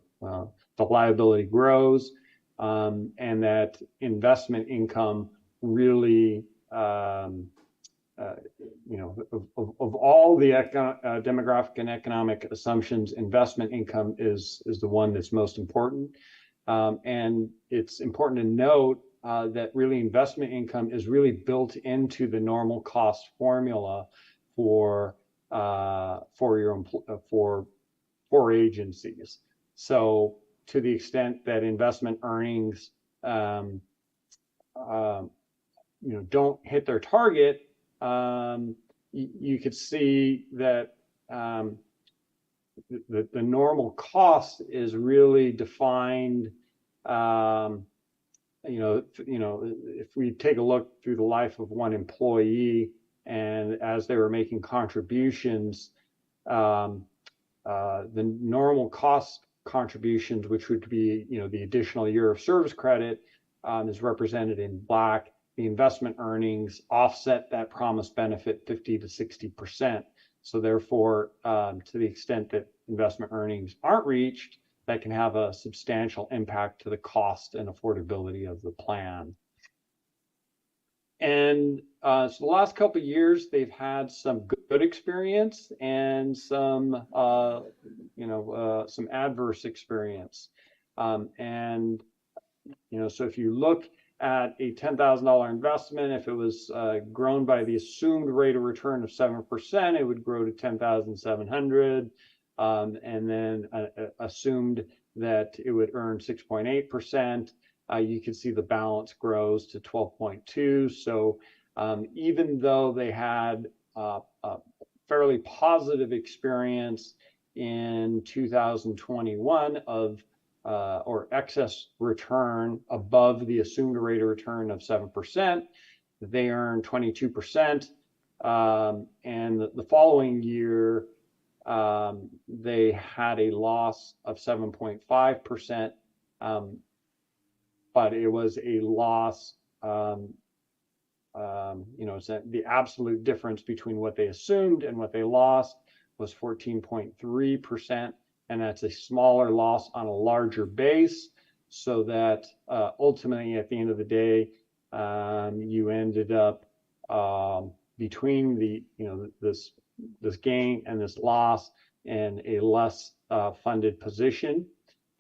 liability grows, and that investment income really, of all the demographic and economic assumptions, investment income is the one that's most important. And it's important to note that really investment income is really built into the normal cost formula for agencies. So to the extent that investment earnings don't hit their target, you could see that the normal cost is really defined. If we take a look through the life of one employee, and as they were making contributions, the normal cost contributions, which would be the additional year of service credit, is represented in black. The investment earnings offset that promised benefit 50 to 60%. So therefore, to the extent that investment earnings aren't reached, that can have a substantial impact to the cost and affordability of the plan. And so the last couple of years, they've had some good experience and some adverse experience. So if you look at a $10,000 investment, if it was grown by the assumed rate of return of 7%, it would grow to $10,700, and then assumed that it would earn 6.8%. You can see the balance grows to 12.2. So even though they had a fairly positive experience in 2021 of or excess return above the assumed rate of return of 7%, they earned 22%. And the following year, they had a loss of 7.5%, but it was a loss, the absolute difference between what they assumed and what they lost was 14.3%. And that's a smaller loss on a larger base, so that ultimately at the end of the day, you ended up between this gain and this loss in a less funded position.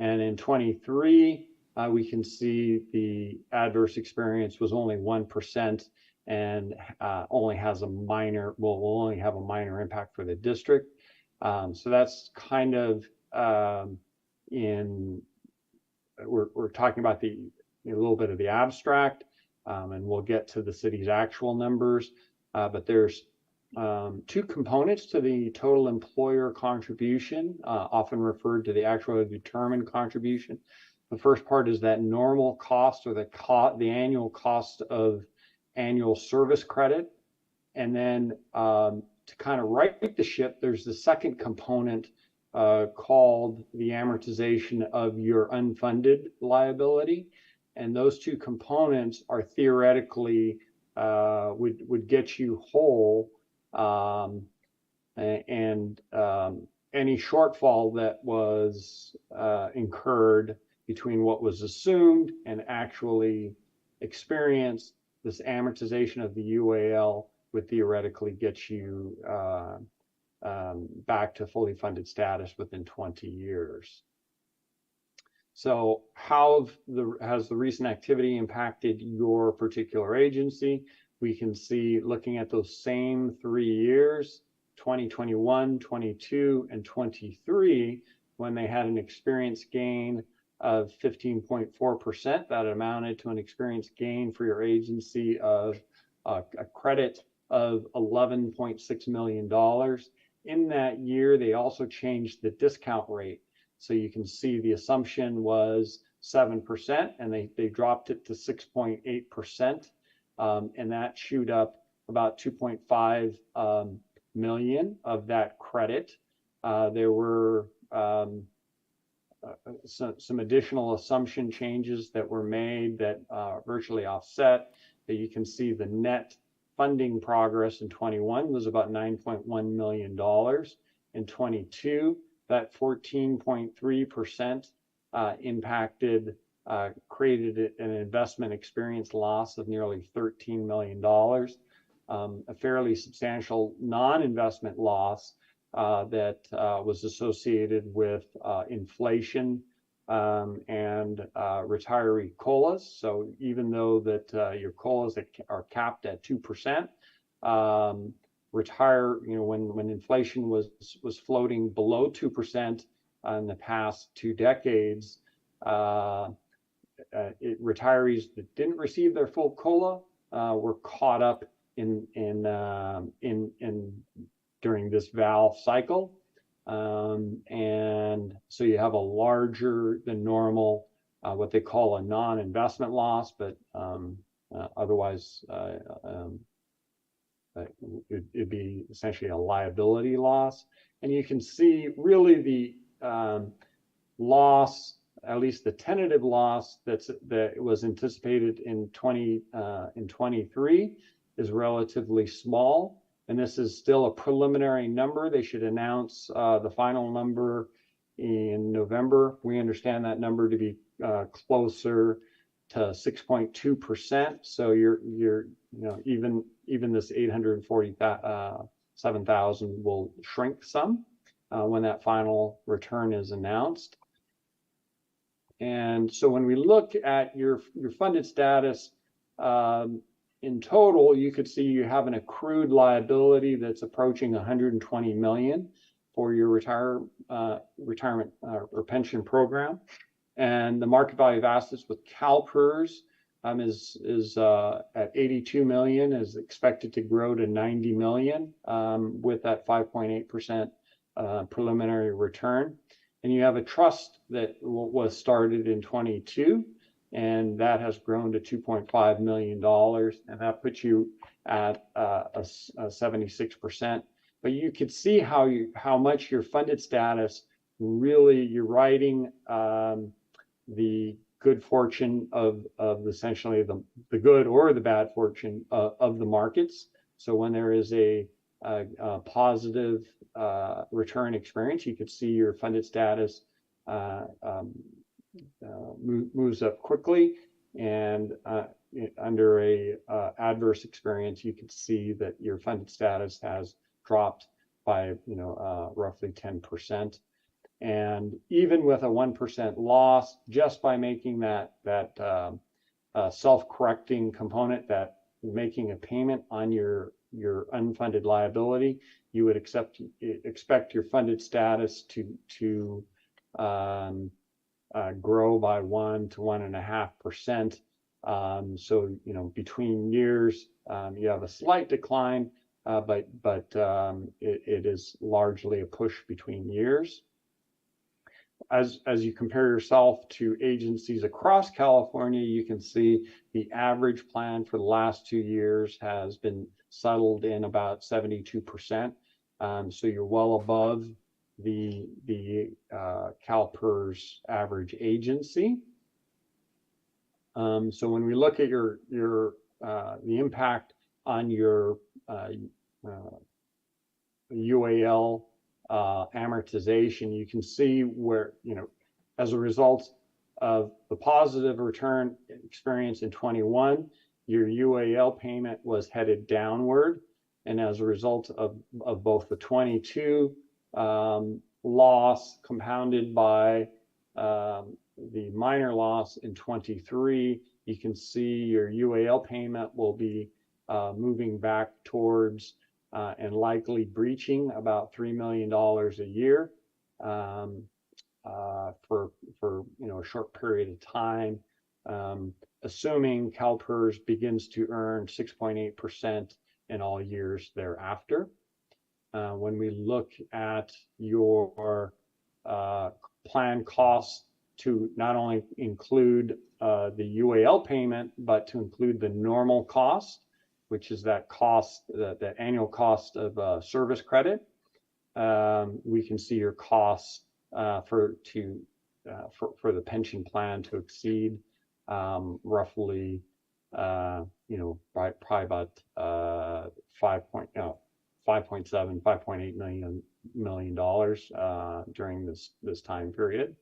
And in 23, we can see the adverse experience was only 1% and only has will only have a minor impact for the district. So that's kind of we're talking about a little bit of the abstract, and we'll get to the city's actual numbers, but there's two components to the total employer contribution, often referred to the actually determined contribution. The first part is that normal cost, or the annual cost of annual service credit. And then to kind of right the ship, there's the second component called the amortization of your unfunded liability. And those two components are theoretically would get you whole, and any shortfall that was incurred between what was assumed and actually experienced, this amortization of the UAL would theoretically get you back to fully funded status within 20 years. So how has the recent activity impacted your particular agency? We can see, looking at those same 3 years, 2021, 22, and 23, when they had an experience gain of 15.4%, that amounted to an experience gain for your agency of a credit of $11.6 million. In that year, they also changed the discount rate. So you can see the assumption was 7%, and they dropped it to 6.8%, and that chewed up about 2.5 million of that credit. There were some additional assumption changes that were made that virtually offset. That you can see the net funding progress in 21 was about $9.1 million. In 22, that 14.3% impacted, created an investment experience loss of nearly $13 million, a fairly substantial non-investment loss that was associated with inflation and retiree COLAs. So even though that your COLAs are capped at 2%, when inflation was floating below 2% in the past 2 decades, retirees that didn't receive their full COLA were caught up in during this VAL cycle, and so you have a larger than normal what they call a non-investment loss, but otherwise it'd be essentially a liability loss. And you can see really the loss, at least the tentative loss that was anticipated in 23 is relatively small. And this is still a preliminary number. They should announce the final number in November. We understand that number to be closer to 6.2%. So you're even this 847,000 will shrink some when that final return is announced. And so when we look at your funded status, in total, you could see you have an accrued liability that's approaching 120 million for your retirement or pension program. And the market value of assets with CalPERS is at 82 million, is expected to grow to 90 million with that 5.8% preliminary return. And you have a trust that was started in 22, and that has grown to $2.5 million, and that puts you at a 76%. But you could see how much your funded status really, you're riding the good fortune of essentially the good or the bad fortune of the markets. So when there is a positive return experience, you could see your funded status moves up quickly, and under a adverse experience, you can see that your funded status has dropped by roughly 10%. And even with a 1% loss, just by making that self-correcting component, that making a payment on your unfunded liability, you would expect your funded status to grow by 1 to 1.5%. So between years, you have a slight decline, but it is largely a push between years. As you compare yourself to agencies across California, you can see the average plan for the last 2 years has been settled in about 72%. So you're well above the CalPERS average agency. So when we look at your the impact on your UAL amortization, you can see where, as a result of the positive return experience in 21, your UAL payment was headed downward. And as a result of both the 22 loss compounded by the minor loss in 23, you can see your UAL payment will be moving back towards and likely breaching about $3 million a year for a short period of time, assuming CalPERS begins to earn 6.8% in all years thereafter. When we look at your plan costs to not only include the UAL payment, but to include the normal cost, which is that cost, that annual cost of service credit, we can see your costs for the pension plan to exceed roughly, probably about $5.8 million during this time period.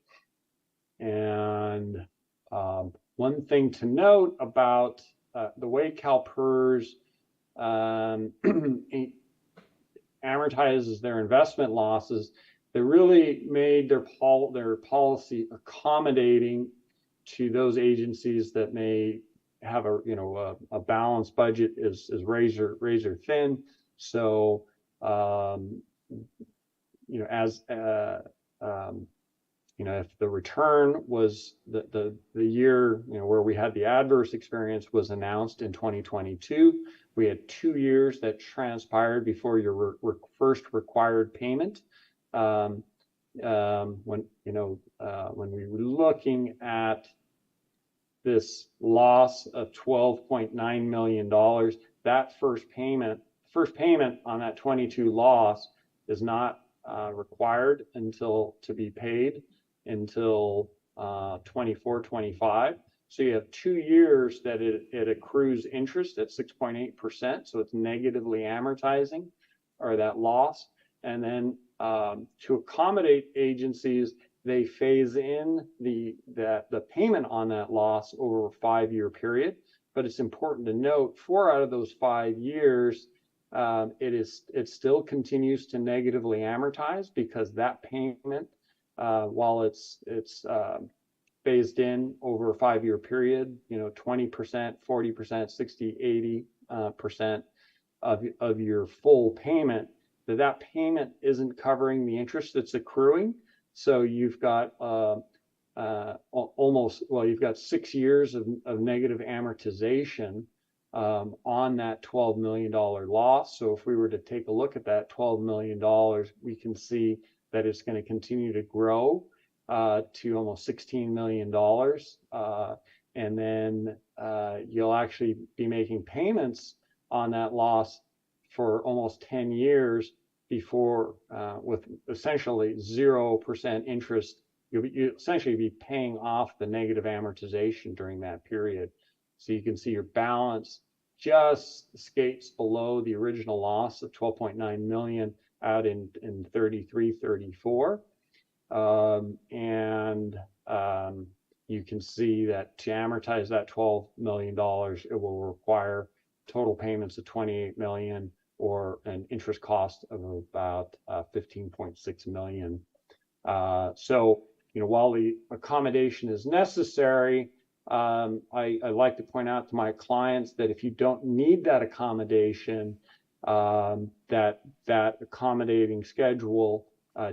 And one thing to note about the way CalPERS amortizes their investment losses, they really made their policy accommodating to those agencies that may have a balanced budget is razor thin. So if the return was the year where we had the adverse experience was announced in 2022, we had 2 years that transpired before your first required payment. When we were looking at this loss of $12.9 million, that first payment on that 22 loss is not required to be paid until 24-25. So you have 2 years that it accrues interest at 6.8%, so it's negatively amortizing, or that loss. And then to accommodate agencies, they phase in the payment on that loss over a 5-year period. But it's important to note 4 out of those 5 years, it still continues to negatively amortize, because that payment, while it's phased in over a 5-year period, 20%, 40%, 60, 80% of your full payment, that payment isn't covering the interest that's accruing. So you've got you've got 6 years of negative amortization on that $12 million loss. So if we were to take a look at that $12 million, we can see that it's going to continue to grow to almost $16 million. And then you'll actually be making payments on that loss for almost 10 years before, with essentially 0% interest. You'll essentially be paying off the negative amortization during that period. So you can see your balance just skates below the original loss of 12.9 million out in 33, 34. You can see that to amortize that $12 million, it will require total payments of 28 million, or an interest cost of about 15.6 million. So, while the accommodation is necessary, I like to point out to my clients that if you don't need that accommodation, that accommodating schedule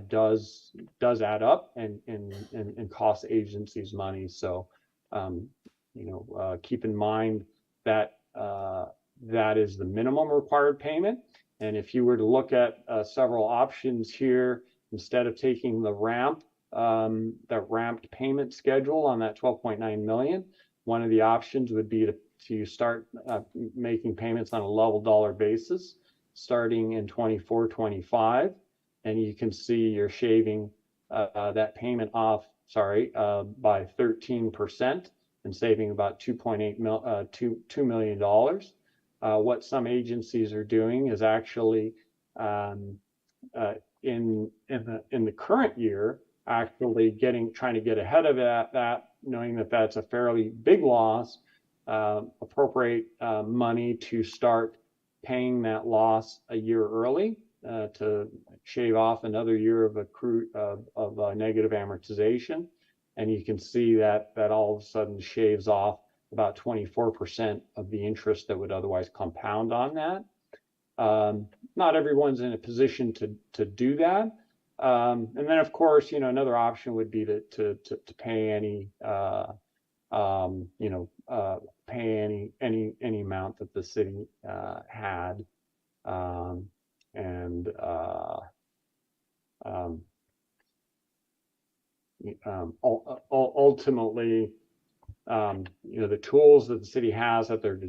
does add up and cost agencies money. So, keep in mind that that is the minimum required payment. And if you were to look at several options here, instead of taking the ramped payment schedule on that 12.9 million, one of the options would be to start making payments on a level dollar basis starting in 24-25, and you can see you're shaving that payment off, by 13%. and saving about $2 million. What some agencies are doing is actually in the current year, actually trying to get ahead of that, knowing that that's a fairly big loss, appropriate money to start paying that loss a year early to shave off another year of negative amortization. And you can see that all of a sudden shaves off about 24% of the interest that would otherwise compound on that. Not everyone's in a position to do that. And then, of course, another option would be to pay any pay any amount that the city had, and ultimately, the tools that the city has at their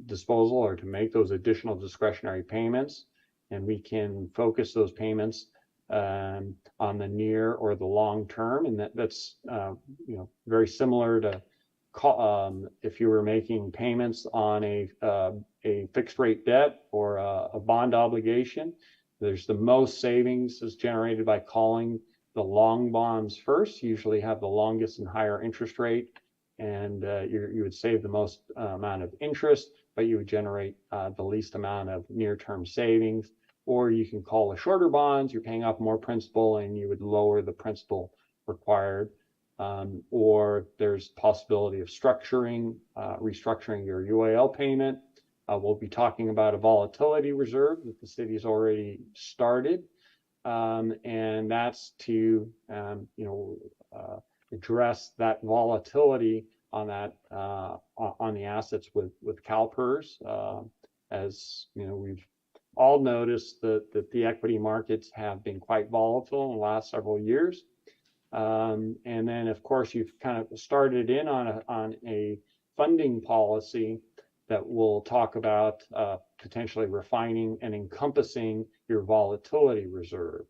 disposal are to make those additional discretionary payments, and we can focus those payments on the near or the long term, and that's very similar to if you were making payments on a fixed rate debt or a bond obligation. There's the most savings is generated by calling the long bonds first. Usually have the longest and higher interest rate, and you would save the most amount of interest, but you would generate the least amount of near-term savings. Or you can call the shorter bonds, you're paying off more principal and you would lower the principal required. Or there's possibility of restructuring your UAL payment. We'll be talking about a volatility reserve that the city's already started. And that's to address that volatility on on the assets with CalPERS. As we've all noticed that the equity markets have been quite volatile in the last several years. And then, of course, you've kind of started in on a funding policy that will talk about potentially refining and encompassing your volatility reserve.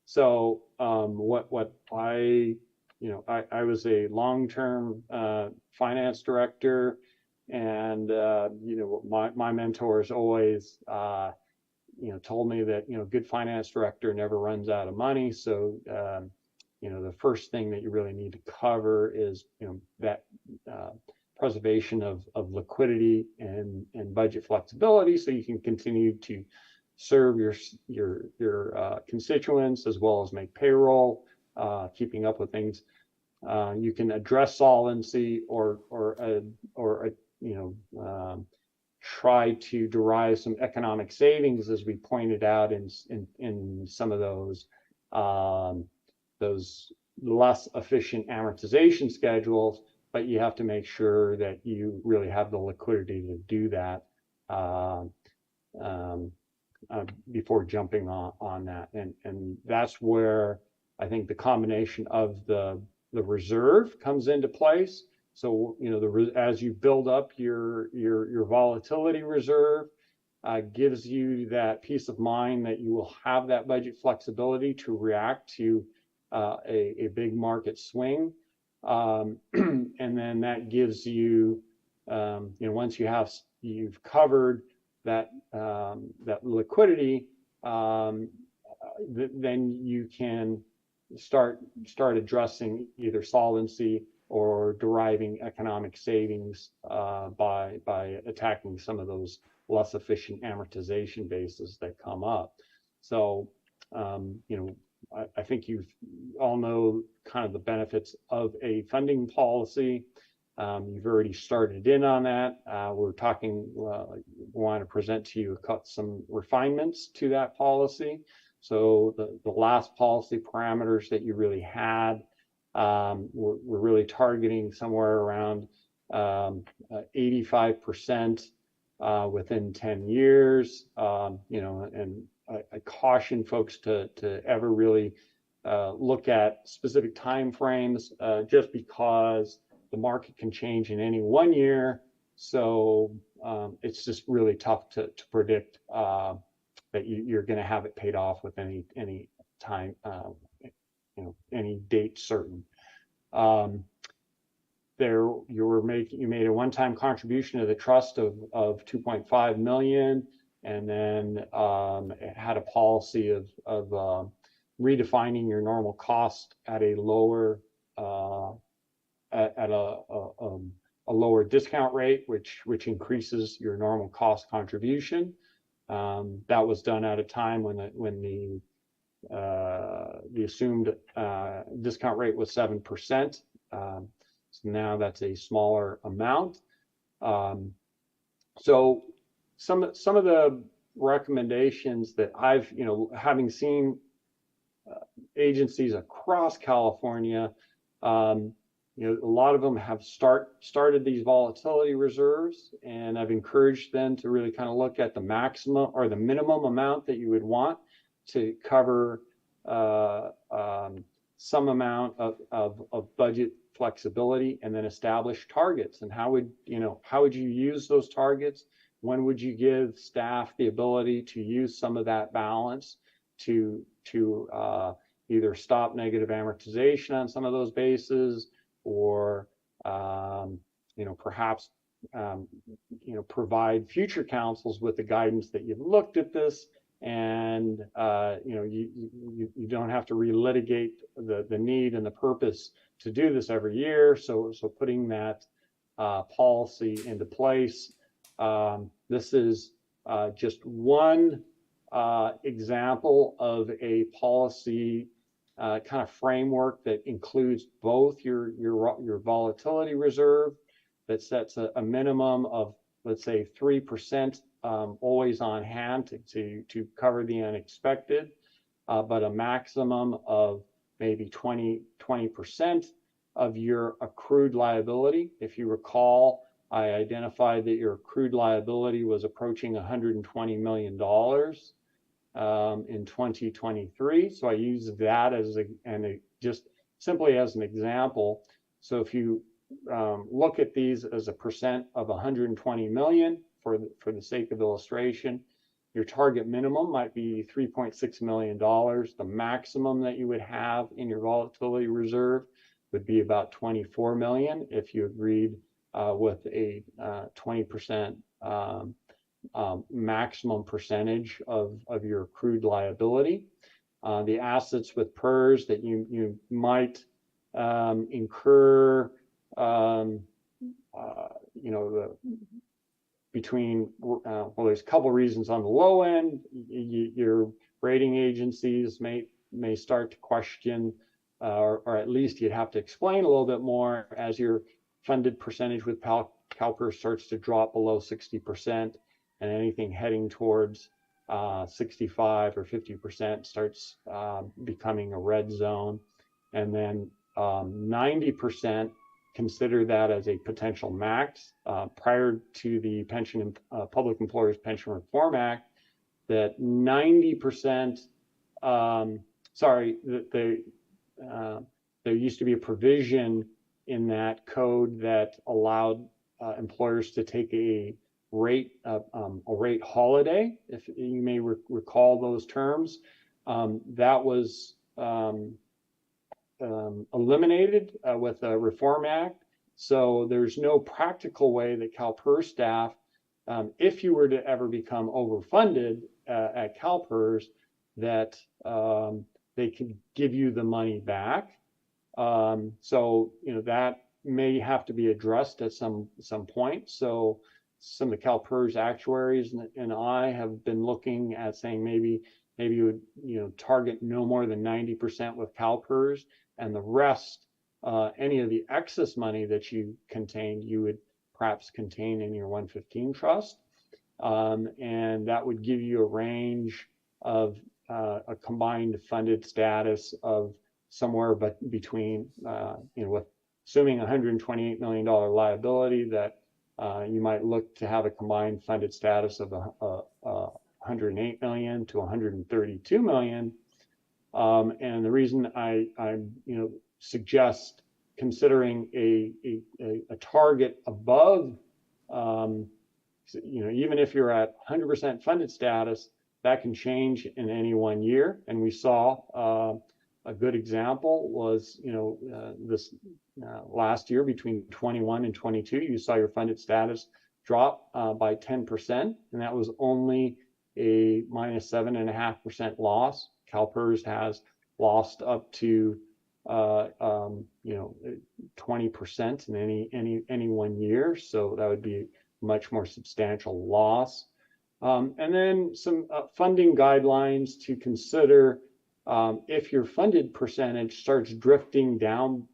So what I was a long-term finance director, and my mentors always told me that good finance director never runs out of money. So the first thing that you really need to cover is that preservation of liquidity and budget flexibility, so you can continue to serve your constituents as well as make payroll, keeping up with things. You can address solvency or try to derive some economic savings, as we pointed out in some of those less efficient amortization schedules, but you have to make sure that you really have the liquidity to do that before jumping on that. And that's where I think the combination of the reserve comes into place. So, as you build up your volatility reserve, gives you that peace of mind that you will have that budget flexibility to react to a big market swing. And then that gives you, once you've covered that liquidity, then you can start addressing either solvency or deriving economic savings by attacking some of those less efficient amortization bases that come up. So, I think you all know kind of the benefits of a funding policy. You've already started in on that. We're talking, want to present to you some refinements to that policy. So the last policy parameters that you really had, we're really targeting somewhere around 85% within 10 years. And I caution folks to ever really look at specific timeframes, just because the market can change in any one year. So it's just really tough to predict that you're going to have it paid off with any time, any date certain. you made a one-time contribution to the trust of 2.5 million, and then it had a policy of redefining your normal cost at a lower at a lower discount rate, which increases your normal cost contribution. That was done at a time when the assumed discount rate was 7%. So now that's a smaller amount. So some of the recommendations that I've, having seen agencies across California, a lot of them have started these volatility reserves, and I've encouraged them to really kind of look at the maximum or the minimum amount that you would want to cover some amount of budget flexibility, and then establish targets. And how would you use those targets? When would you give staff the ability to use some of that balance to either stop negative amortization on some of those bases, or perhaps provide future councils with the guidance that you've looked at this, and you don't have to relitigate the need and the purpose to do this every year. So putting that policy into place. This is just one example of a policy kind of framework that includes both your volatility reserve that sets a minimum of, let's say, 3% always on hand to cover the unexpected, but a maximum of maybe 20% of your accrued liability. If you recall, I identified that your accrued liability was approaching $120 million in 2023. So I use that as just simply as an example. So if you look at these as a percent of 120 million for the sake of illustration, your target minimum might be $3.6 million. The maximum that you would have in your volatility reserve would be about 24 million if you agreed with a 20% maximum percentage of your accrued liability. The assets with PERS that you might incur, there's a couple reasons on the low end. Your rating agencies may start to question, or at least you'd have to explain a little bit more as your funded percentage with CalPERS starts to drop below 60%, and anything heading towards 65 or 50% starts becoming a red zone. And then 90%, consider that as a potential max. Prior to the Public Employers Pension Reform Act, that 90%, there used to be a provision in that code that allowed employers to take a rate holiday, if you may recall those terms. That was eliminated with the Reform Act. So there's no practical way that CalPERS staff, if you were to ever become overfunded at CalPERS, that they could give you the money back. So that may have to be addressed at some point. So some of the CalPERS actuaries and I have been looking at saying maybe you would target no more than 90% with CalPERS, and the rest, any of the excess money that you contained, you would perhaps contain in your 115 trust, and that would give you a range of a combined funded status of somewhere between, with assuming $128 million liability, that you might look to have a combined funded status of 108 million to 132 million. And the reason I suggest considering a target above, even if you're at 100% funded status, that can change in any one year. And we saw A good example was, this last year between 21 and 22, you saw your funded status drop by 10%, and that was only a minus 7.5% loss. CalPERS has lost up to 20% in any 1 year, so that would be much more substantial loss. And then some funding guidelines to consider. If your funded percentage starts drifting down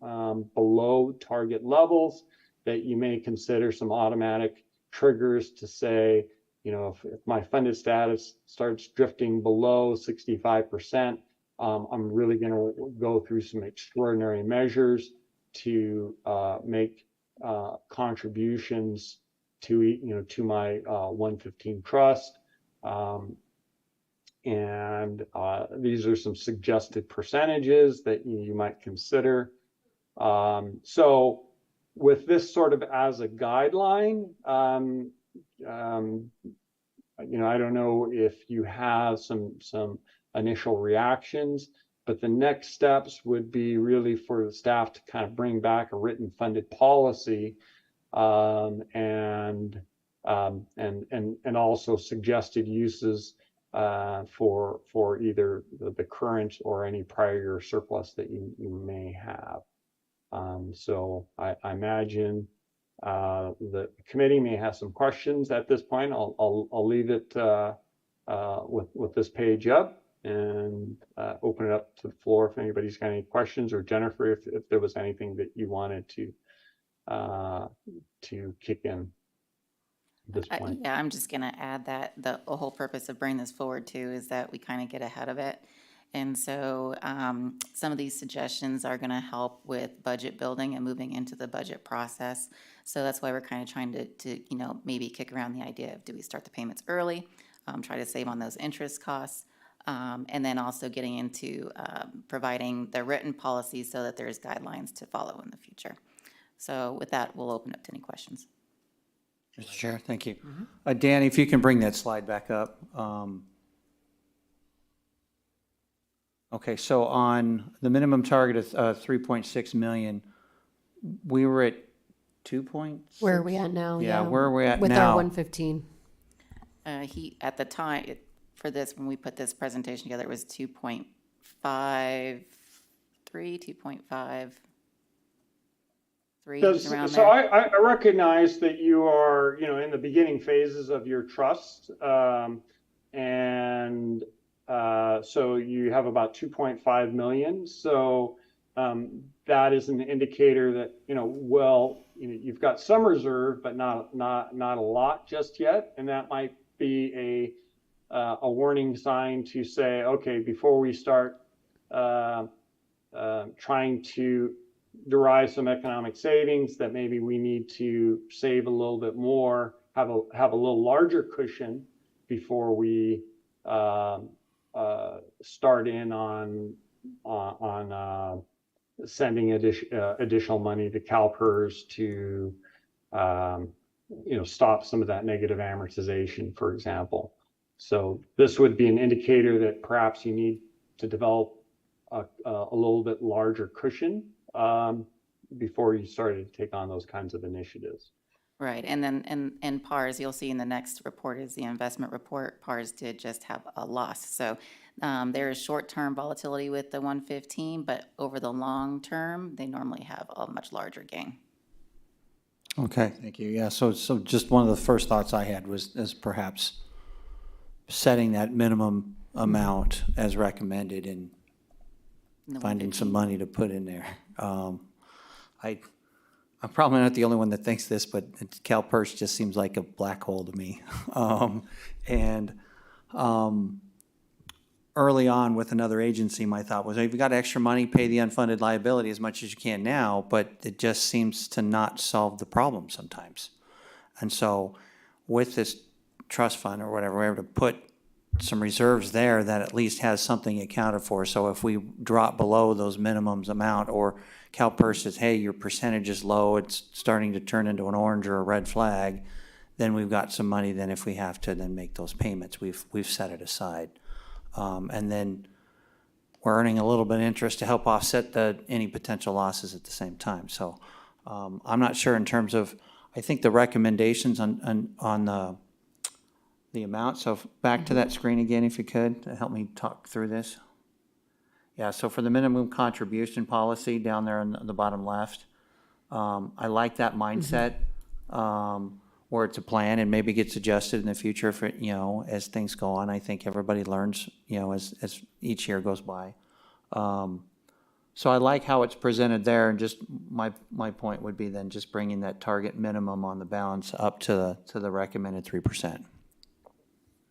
below target levels, that you may consider some automatic triggers to say, if my funded status starts drifting below 65%, I'm really going to go through some extraordinary measures to make contributions to my 115 trust. And these are some suggested percentages that you might consider. So with this sort of as a guideline, I don't know if you have some initial reactions, but the next steps would be really for the staff to kind of bring back a written funded policy, and also suggested uses for either the current or any prior year surplus that you may have. So I imagine the committee may have some questions at this point. I'll leave it with this page up and open it up to the floor if anybody's got any questions, or Jennifer, if there was anything that you wanted to kick in at this point. Yeah, I'm just going to add that the whole purpose of bringing this forward too is that we kind of get ahead of it. And so some of these suggestions are going to help with budget building and moving into the budget process. So that's why we're kind of trying to maybe kick around the idea of, do we start the payments early, try to save on those interest costs, and then also getting into providing the written policy so that there's guidelines to follow in the future. So with that, we'll open up to any questions. Mr. Chair, thank you. Danny, if you can bring that slide back up. Okay, so on the minimum target of 3.6 million, we were at 2.6? Where are we at now? Yeah, where are we at with now? our 115. He, at the time, for this, when we put this presentation together, it was 2.53, 2.53, around So there. I recognize that you are, in the beginning phases of your trust, and so you have about 2.5 million. So that is an indicator that you've got some reserve, but not a lot just yet, and that might be a warning sign to say, okay, before we start trying to derive some economic savings, that maybe we need to save a little bit more, have a little larger cushion before we start in on sending additional money to CalPERS to stop some of that negative amortization, for example. So this would be an indicator that perhaps you need to develop a little bit larger cushion before you started to take on those kinds of initiatives. Right, and then in PARS, you'll see in the next report is the investment report. PARS did just have a loss. So there is short-term volatility with the 115, but over the long term, they normally have a much larger gain. Okay, thank you. Yeah, so just one of the first thoughts I had is perhaps setting that minimum amount as recommended and finding some money to put in there. I'm probably not the only one that thinks this, but CalPERS just seems like a black hole to me. Early on with another agency, my thought was, if you've got extra money, pay the unfunded liability as much as you can now, but it just seems to not solve the problem sometimes. And so with this trust fund or whatever, we're able to put some reserves there that at least has something accounted for. So if we drop below those minimums amount, or CalPERS says, hey, your percentage is low, it's starting to turn into an orange or a red flag, then we've got some money. Then if we have to then make those payments, we've set it aside. And then we're earning a little bit of interest to help offset any potential losses at the same time. So I'm not sure in terms of, I think the recommendations on the amount. So back to that screen again, if you could, to help me talk through this. Yeah, so for the minimum contribution policy down there on the bottom left, I like that mindset, where it's a plan and maybe gets adjusted in the future for, as things go on. I think everybody learns, as each year goes by. So I like how it's presented there, and just my point would be then just bringing that target minimum on the balance up to the recommended 3%.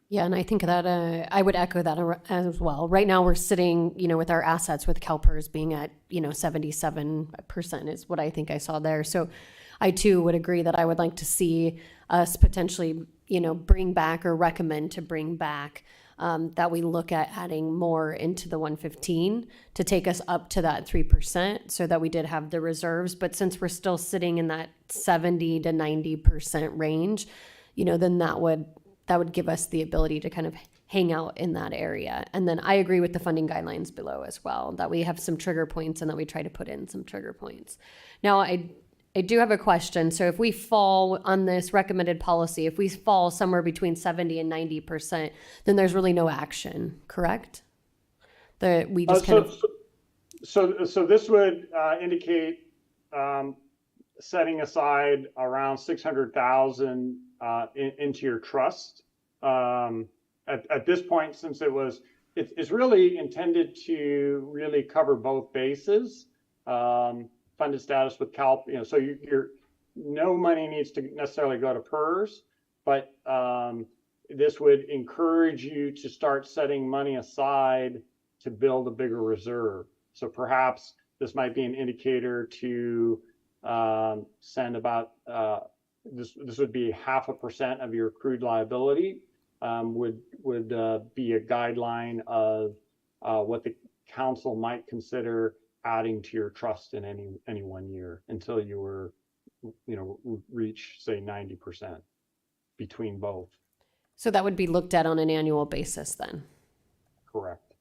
Yeah, and I think that I would echo that as well. Right now, we're sitting, with our assets with CalPERS being at, 77% is what I think I saw there. So I too would agree that I would like to see us potentially, bring back or recommend to bring back that we look at adding more into the 115 to take us up to that 3% so that we did have the reserves. But since we're still sitting in that 70 to 90% range, then that would give us the ability to kind of hang out in that area. And then I agree with the funding guidelines below as well, that we have some trigger points and that we try to put in some trigger points. Now, I do have a question. So if we fall on this recommended policy, if we fall somewhere between 70 and 90%, then there's really no action, correct? That we just So this would indicate setting aside around 600,000 into your trust. At this point, since it's really intended to really cover both bases. Funded status with Cal, so you're no money needs to necessarily go to PERS, but this would encourage you to start setting money aside to build a bigger reserve. So perhaps this might be an indicator to send about this would be 0.5% of your accrued liability, would be a guideline of what the council might consider adding to your trust in any 1 year until you were, reach, say, 90% between both. So that would be looked at on an annual basis then? Correct.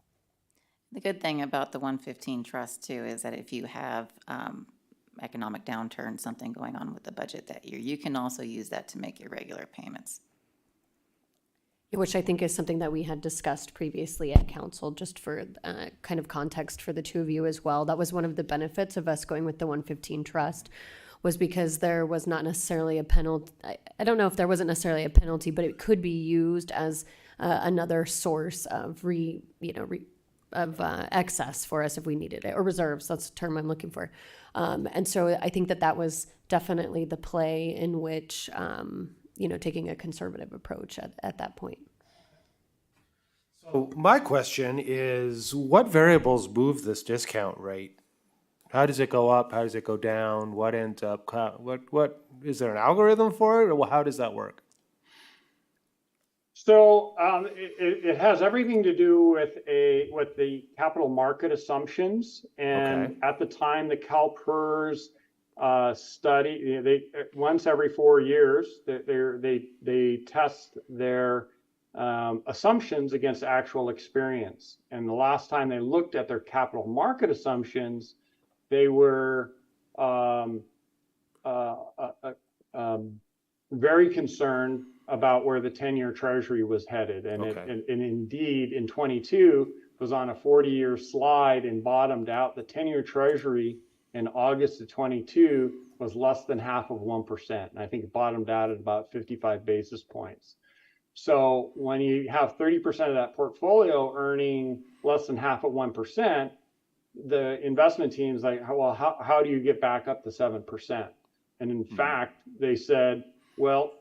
The good thing about the 115 trust too is that if you have economic downturn, something going on with the budget that year, you can also use that to make your regular payments. Which I think is something that we had discussed previously at council, just for kind of context for the two of you as well. That was one of the benefits of us going with the 115 trust, was because there was not necessarily a penalty. I don't know if there wasn't necessarily a penalty, but it could be used as another source of excess for us if we needed it, or reserves. That's the term I'm looking for. And so I think that was definitely the play in which, taking a conservative approach at that point. So my question is, what variables move this discount rate? How does it go up? How does it go down? What ends up, what is there an algorithm for it, or how does that work? So it has everything to do with the capital market assumptions. And Okay. at the time, the CalPERS study, they once every 4 years, they test their assumptions against actual experience. And the last time they looked at their capital market assumptions, they were very concerned about where the 10-year treasury was headed. And, Okay. and indeed, in 22, was on a 40-year slide and bottomed out. The 10-year treasury in August of 22 was less than 0.5%. And I think it bottomed out at about 55 basis points. So when you have 30% of that portfolio earning less than 0.5%, the investment team's like, well, how do you get back up to 7%? And in fact, they said, well,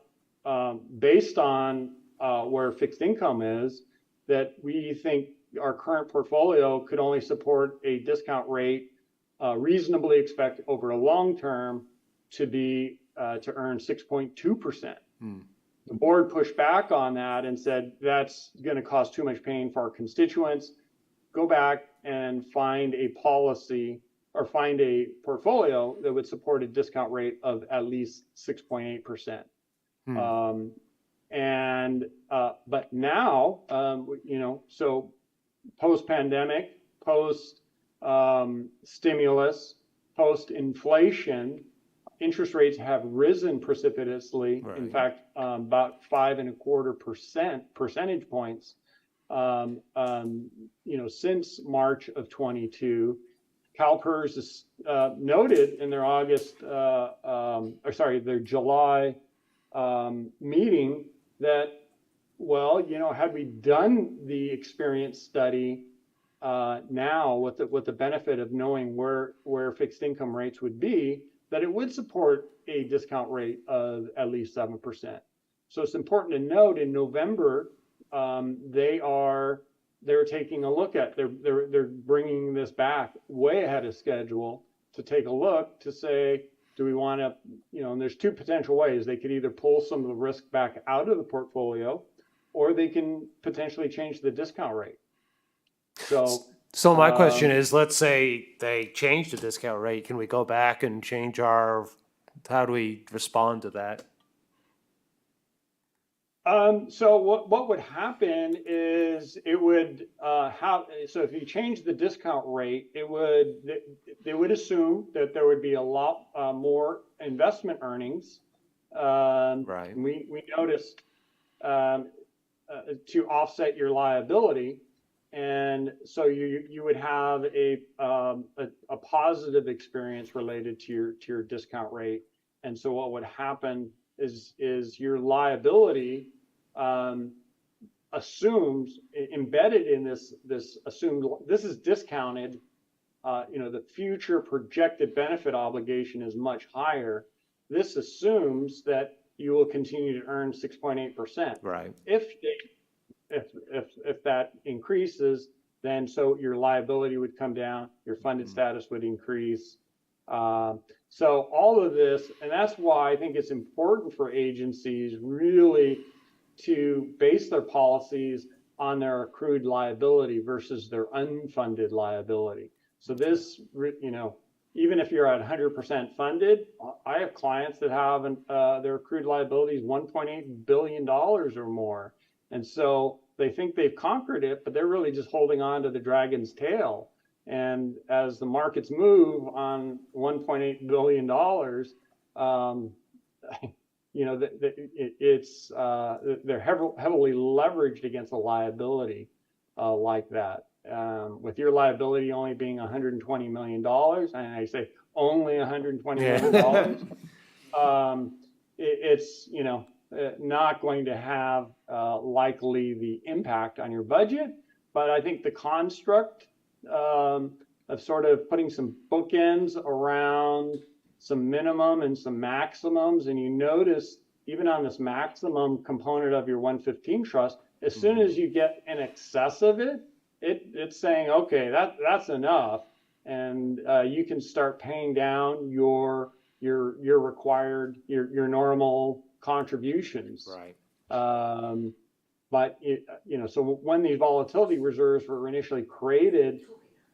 based on where fixed income is, that we think our current portfolio could only support a discount rate reasonably expect over a long term to be to earn 6.2%. The board pushed back on that and said that's going to cause too much pain for our constituents. Go back and find a policy or find a portfolio that would support a discount rate of at least 6.8%. But now, so post-pandemic, post stimulus, post inflation, interest rates have risen precipitously. Right. In fact, about 5.25% percentage points, since March of 22. CalPERS is, noted in their their July meeting that, well, had we done the experience study now with the benefit of knowing where fixed income rates would be, that it would support a discount rate of at least 7%. So it's important to note in November, they're taking a look at, they're bringing this back way ahead of schedule to take a look to say, do we want to, and there's two potential ways. They could either pull some of the risk back out of the portfolio, or they can potentially change the discount rate. So my question is, let's say they change the discount rate. Can we go back and change how do we respond to that? So what would happen is it would so if you change the discount rate, they would assume that there would be a lot more investment earnings. Right. We noticed to offset your liability. And so you would have a positive experience related to your discount rate. And so what would happen is your liability assumes, embedded in this assumed, this is discounted, the future projected benefit obligation is much higher. This assumes that you will continue to earn 6.8%. Right. If that increases, then so your liability would come down, your funded status would increase. So all of this, and that's why I think it's important for agencies really to base their policies on their accrued liability versus their unfunded liability. So this, even if you're at 100% funded, I have clients that have their accrued liabilities $1.8 billion or more. And so they think they've conquered it, but they're really just holding on to the dragon's tail. And as the markets move on $1.8 billion, they're heavily leveraged against a liability like that. With your liability only being $120 million, and I say only $120 million, it's not going to have likely the impact on your budget. But I think the construct of sort of putting some bookends around some minimum and some maximums, and you notice even on this maximum component of your 115 trust, as soon as you get in excess of it, it's saying, okay, that's enough, and you can start paying down your required, your normal contributions. Right. But so when these volatility reserves were initially created,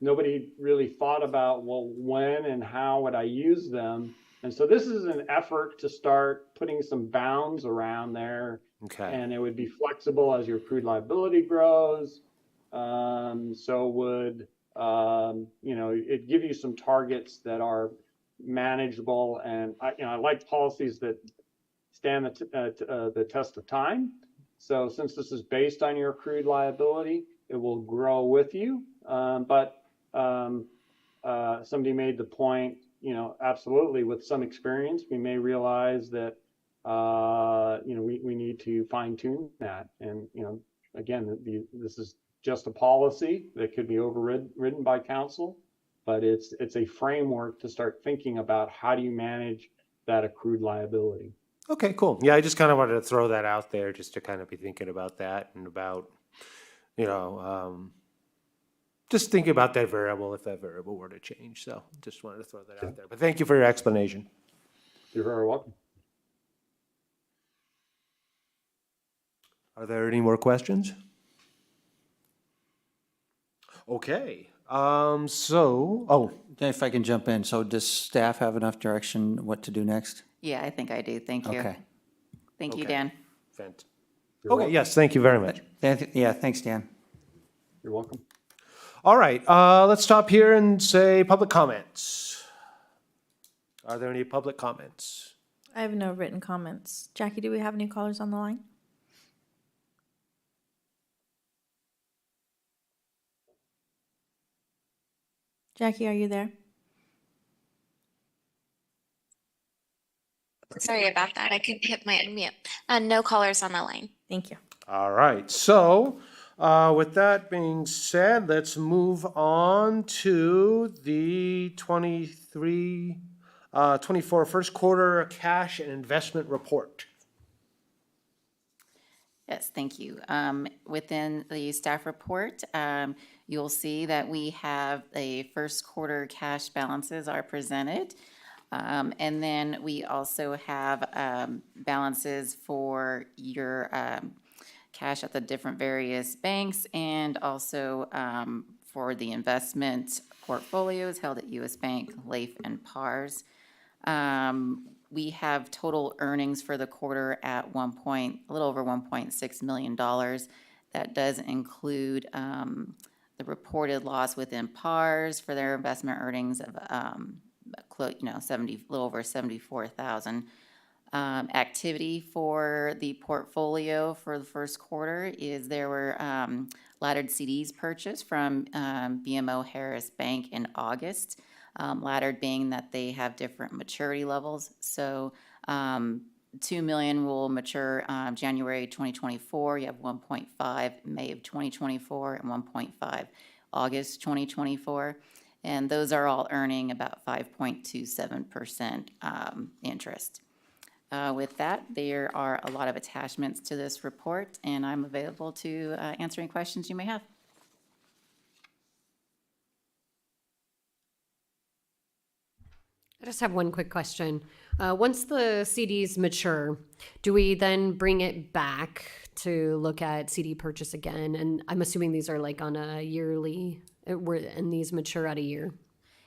nobody really thought about, well, when and how would I use them? And so this is an effort to start putting some bounds around there. Okay. And it would be flexible as your accrued liability grows. So would, it give you some targets that are manageable. And I like policies that stand the test of time. So since this is based on your accrued liability, it will grow with you. But somebody made the point, absolutely, with some experience, we may realize that, we need to fine tune that. And, again, this is just a policy that could be overridden by council, but it's a framework to start thinking about how do you manage that accrued liability. Okay, cool. Yeah, I just kind of wanted to throw that out there just to kind of be thinking about that and about, just thinking about that variable if that variable were to change. So just wanted to throw that out there. But thank you for your explanation. You're very welcome. Are there any more questions? Okay. If I can jump in, so does staff have enough direction what to do next? Yeah, I think I do. Thank you. Okay. Thank you, Okay. Dan. Okay, yes, thank you very much. Yeah, thanks, Dan. You're welcome. All right, let's stop here and say public comments. Are there any public comments? I have no written comments. Jackie, do we have any callers on the line? Jackie, are you there? Sorry about that. I couldn't hit my unmute. No callers on the line. Thank you. All right, so with that being said, let's move on to the 24 first quarter cash and investment report. Yes, thank you. Within the staff report, you'll see that we have the first quarter cash balances are presented. And then we also have balances for your cash at the different various banks and also for the investment portfolios held at US Bank, Leif, and PARS. We have total earnings for the quarter at a little over $1.6 million. That does include the reported loss within PARS for their investment earnings of a little over 74,000. Activity for the portfolio for the first quarter is there were laddered CDs purchased from BMO Harris Bank in August. Laddered being that they have different maturity levels. So 2 million will mature January 2024. You have 1.5 May of 2024 and 1.5 August 2024. And those are all earning about 5.27% interest. With that, there are a lot of attachments to this report, and I'm available to answer any questions you may have. I just have one quick question. Once the CDs mature, do we then bring it back to look at CD purchase again? And I'm assuming these are like on a yearly, and these mature at a year.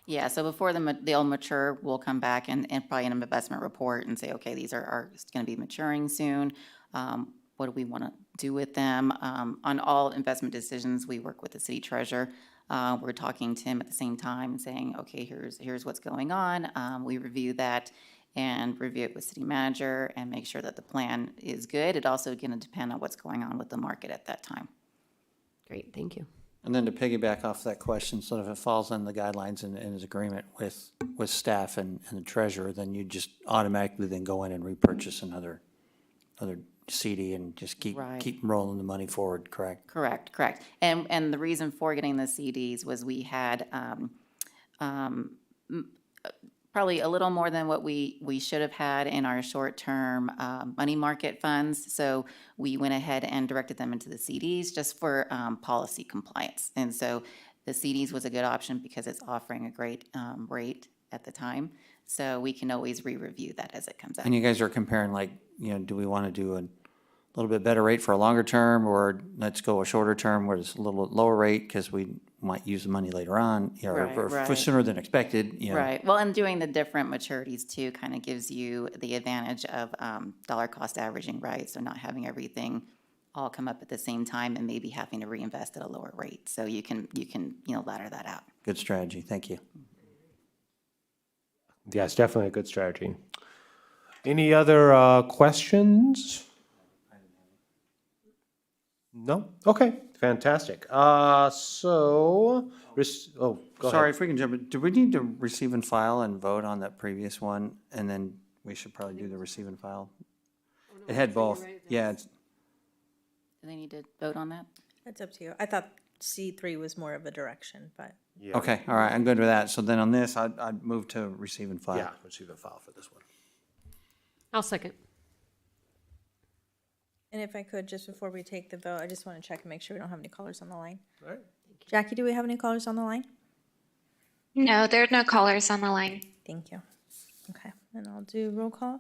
Yeah, so before they'll mature, we'll come back and probably in an investment report and say, okay, these are going to be maturing soon. What do we want to do with them? On all investment decisions, we work with the city treasurer. We're talking to him at the same time and saying, okay, here's what's going on. We review that and review it with city manager and make sure that the plan is good. It also going to depend on what's going on with the market at that time. Great, thank you. And then to piggyback off that question, so if it falls in the guidelines and is agreement with staff and the treasurer, then you just automatically then go in and repurchase another CD and just keep rolling the money forward, correct? Correct. And the reason for getting the CDs was we had probably a little more than what we should have had in our short-term money market funds. So we went ahead and directed them into the CDs just for policy compliance. And so the CDs was a good option because it's offering a great rate at the time. So we can always re-review that as it comes out. And you guys are comparing do we want to do a little bit better rate for a longer term, or let's go a shorter term where it's a little lower rate because we might use the money later on, or for sooner than expected. Right. Well, and doing the different maturities too kind of gives you the advantage of dollar cost averaging, right? So not having everything all come up at the same time and maybe having to reinvest at a lower rate. So you can ladder that out. Good strategy. Thank you. Yes, definitely a good strategy. Any other questions? No? Okay, fantastic. Go Sorry, ahead. if we can jump in. Do we need to receive and file and vote on that previous one? And then we should probably do the receive and file. It had both. Yeah. Do they need to vote on that? That's up to you. I thought C3 was more of a direction, but. Yeah. Okay, all right, I'm good with that. So then on this, I'd move to receive and file. Yeah, receive and file for this one. I'll second. And if I could, just before we take the vote, I just want to check and make sure we don't have any callers on the line. All right. Jackie, do we have any callers on the line? No, there are no callers on the line. Thank you. Okay, and I'll do roll call.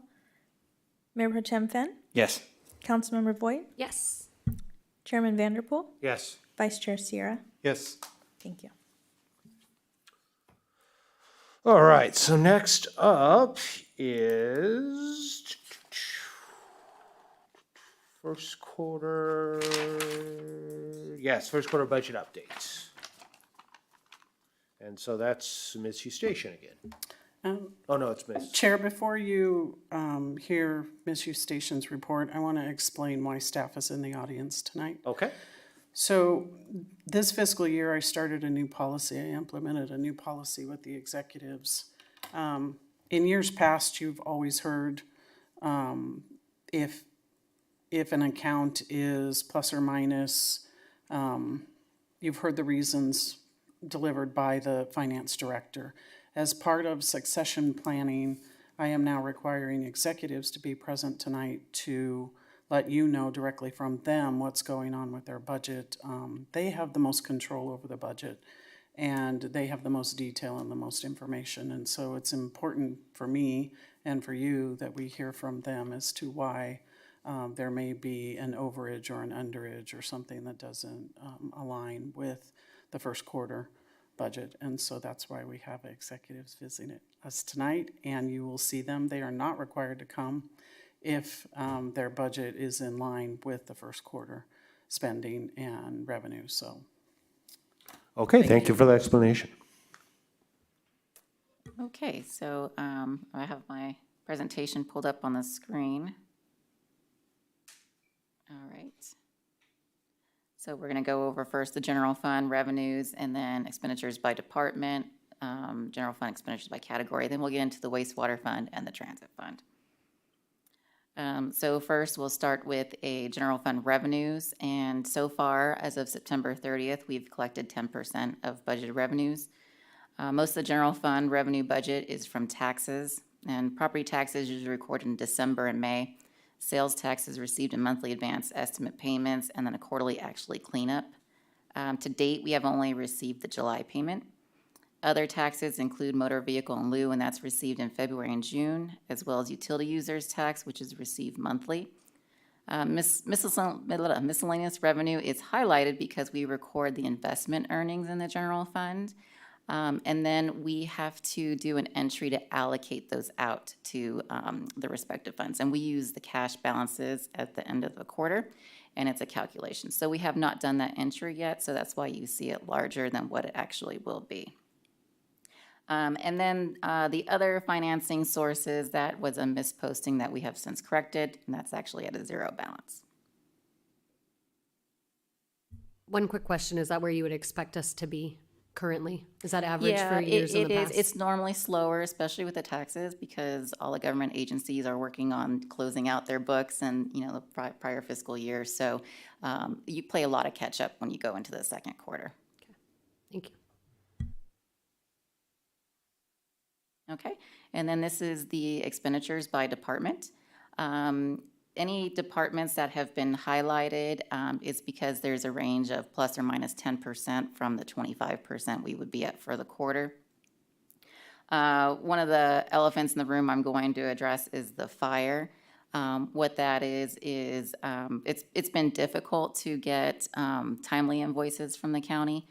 Mayor Pro Tem Fenn? Yes. Councilmember Voigt? Yes. Chairman Vanderpool? Yes. Vice Chair Sierra? Yes. Thank you. All right, so next up is first quarter budget updates. And so that's Ms. Eustachian again. Um, Oh, no, it's Ms. Chair, before you hear Ms. Eustachian's report, I want to explain why staff is in the audience tonight. Okay. So this fiscal year, I started a new policy. I implemented a new policy with the executives. In years past, you've always heard if an account is plus or minus, you've heard the reasons delivered by the finance director. As part of succession planning, I am now requiring executives to be present tonight to let you know directly from them what's going on with their budget. They have the most control over the budget, and they have the most detail and the most information. And so it's important for me and for you that we hear from them as to why there may be an overage or an underage or something that doesn't align with the first quarter budget. And so that's why we have executives visiting us tonight, and you will see them. They are not required to come if their budget is in line with the first quarter spending and revenue. So Okay, thank you for the explanation. Okay, so I have my presentation pulled up on the screen. All right. So we're going to go over first the general fund revenues and then expenditures by department, general fund expenditures by category. Then we'll get into the wastewater fund and the transit fund. So first we'll start with a general fund revenues. And so far, as of September 30th, we've collected 10% of budgeted revenues. Most of the general fund revenue budget is from taxes, and property taxes usually recorded in December and May. Sales taxes received in monthly advance estimate payments, and then a quarterly actually cleanup. To date, we have only received the July payment. Other taxes include motor vehicle in lieu, and that's received in February and June, as well as utility users tax, which is received monthly. Miscellaneous revenue is highlighted because we record the investment earnings in the general fund. And then we have to do an entry to allocate those out to the respective funds. And we use the cash balances at the end of the quarter, and it's a calculation. So we have not done that entry yet, so that's why you see it larger than what it actually will be. And then the other financing sources, that was a misposting that we have since corrected, and that's actually at a zero balance. One quick question, is that where you would expect us to be currently? Is that average for years in the past? It's normally slower, especially with the taxes, because all the government agencies are working on closing out their books and, you know, the prior fiscal year. So you play a lot of catch up when you go into the second quarter. Okay. Thank you. Okay, and then this is the expenditures by department. Any departments that have been highlighted is because there's a range of plus or minus 10% from the 25% we would be at for the quarter. One of the elephants in the room I'm going to address is the fire. What that is it's been difficult to get timely invoices from the county.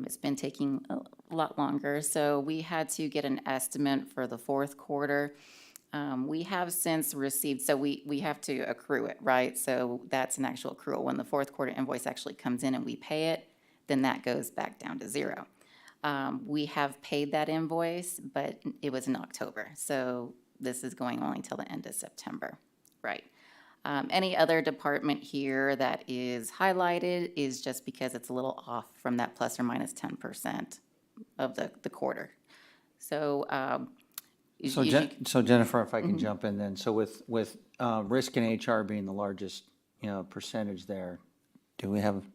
It's been taking a lot longer, so we had to get an estimate for the fourth quarter. We have since received, so we have to accrue it, right? So that's an actual accrual. When the fourth quarter invoice actually comes in and we pay it, then that goes back down to zero. We have paid that invoice, but it was in October, so this is going only till the end of September, right? Any other department here that is highlighted is just because it's a little off from that plus or minus 10% of the quarter. So So Jennifer, if I can jump in then, so with risk and HR being the largest, you know, percentage there, do we have,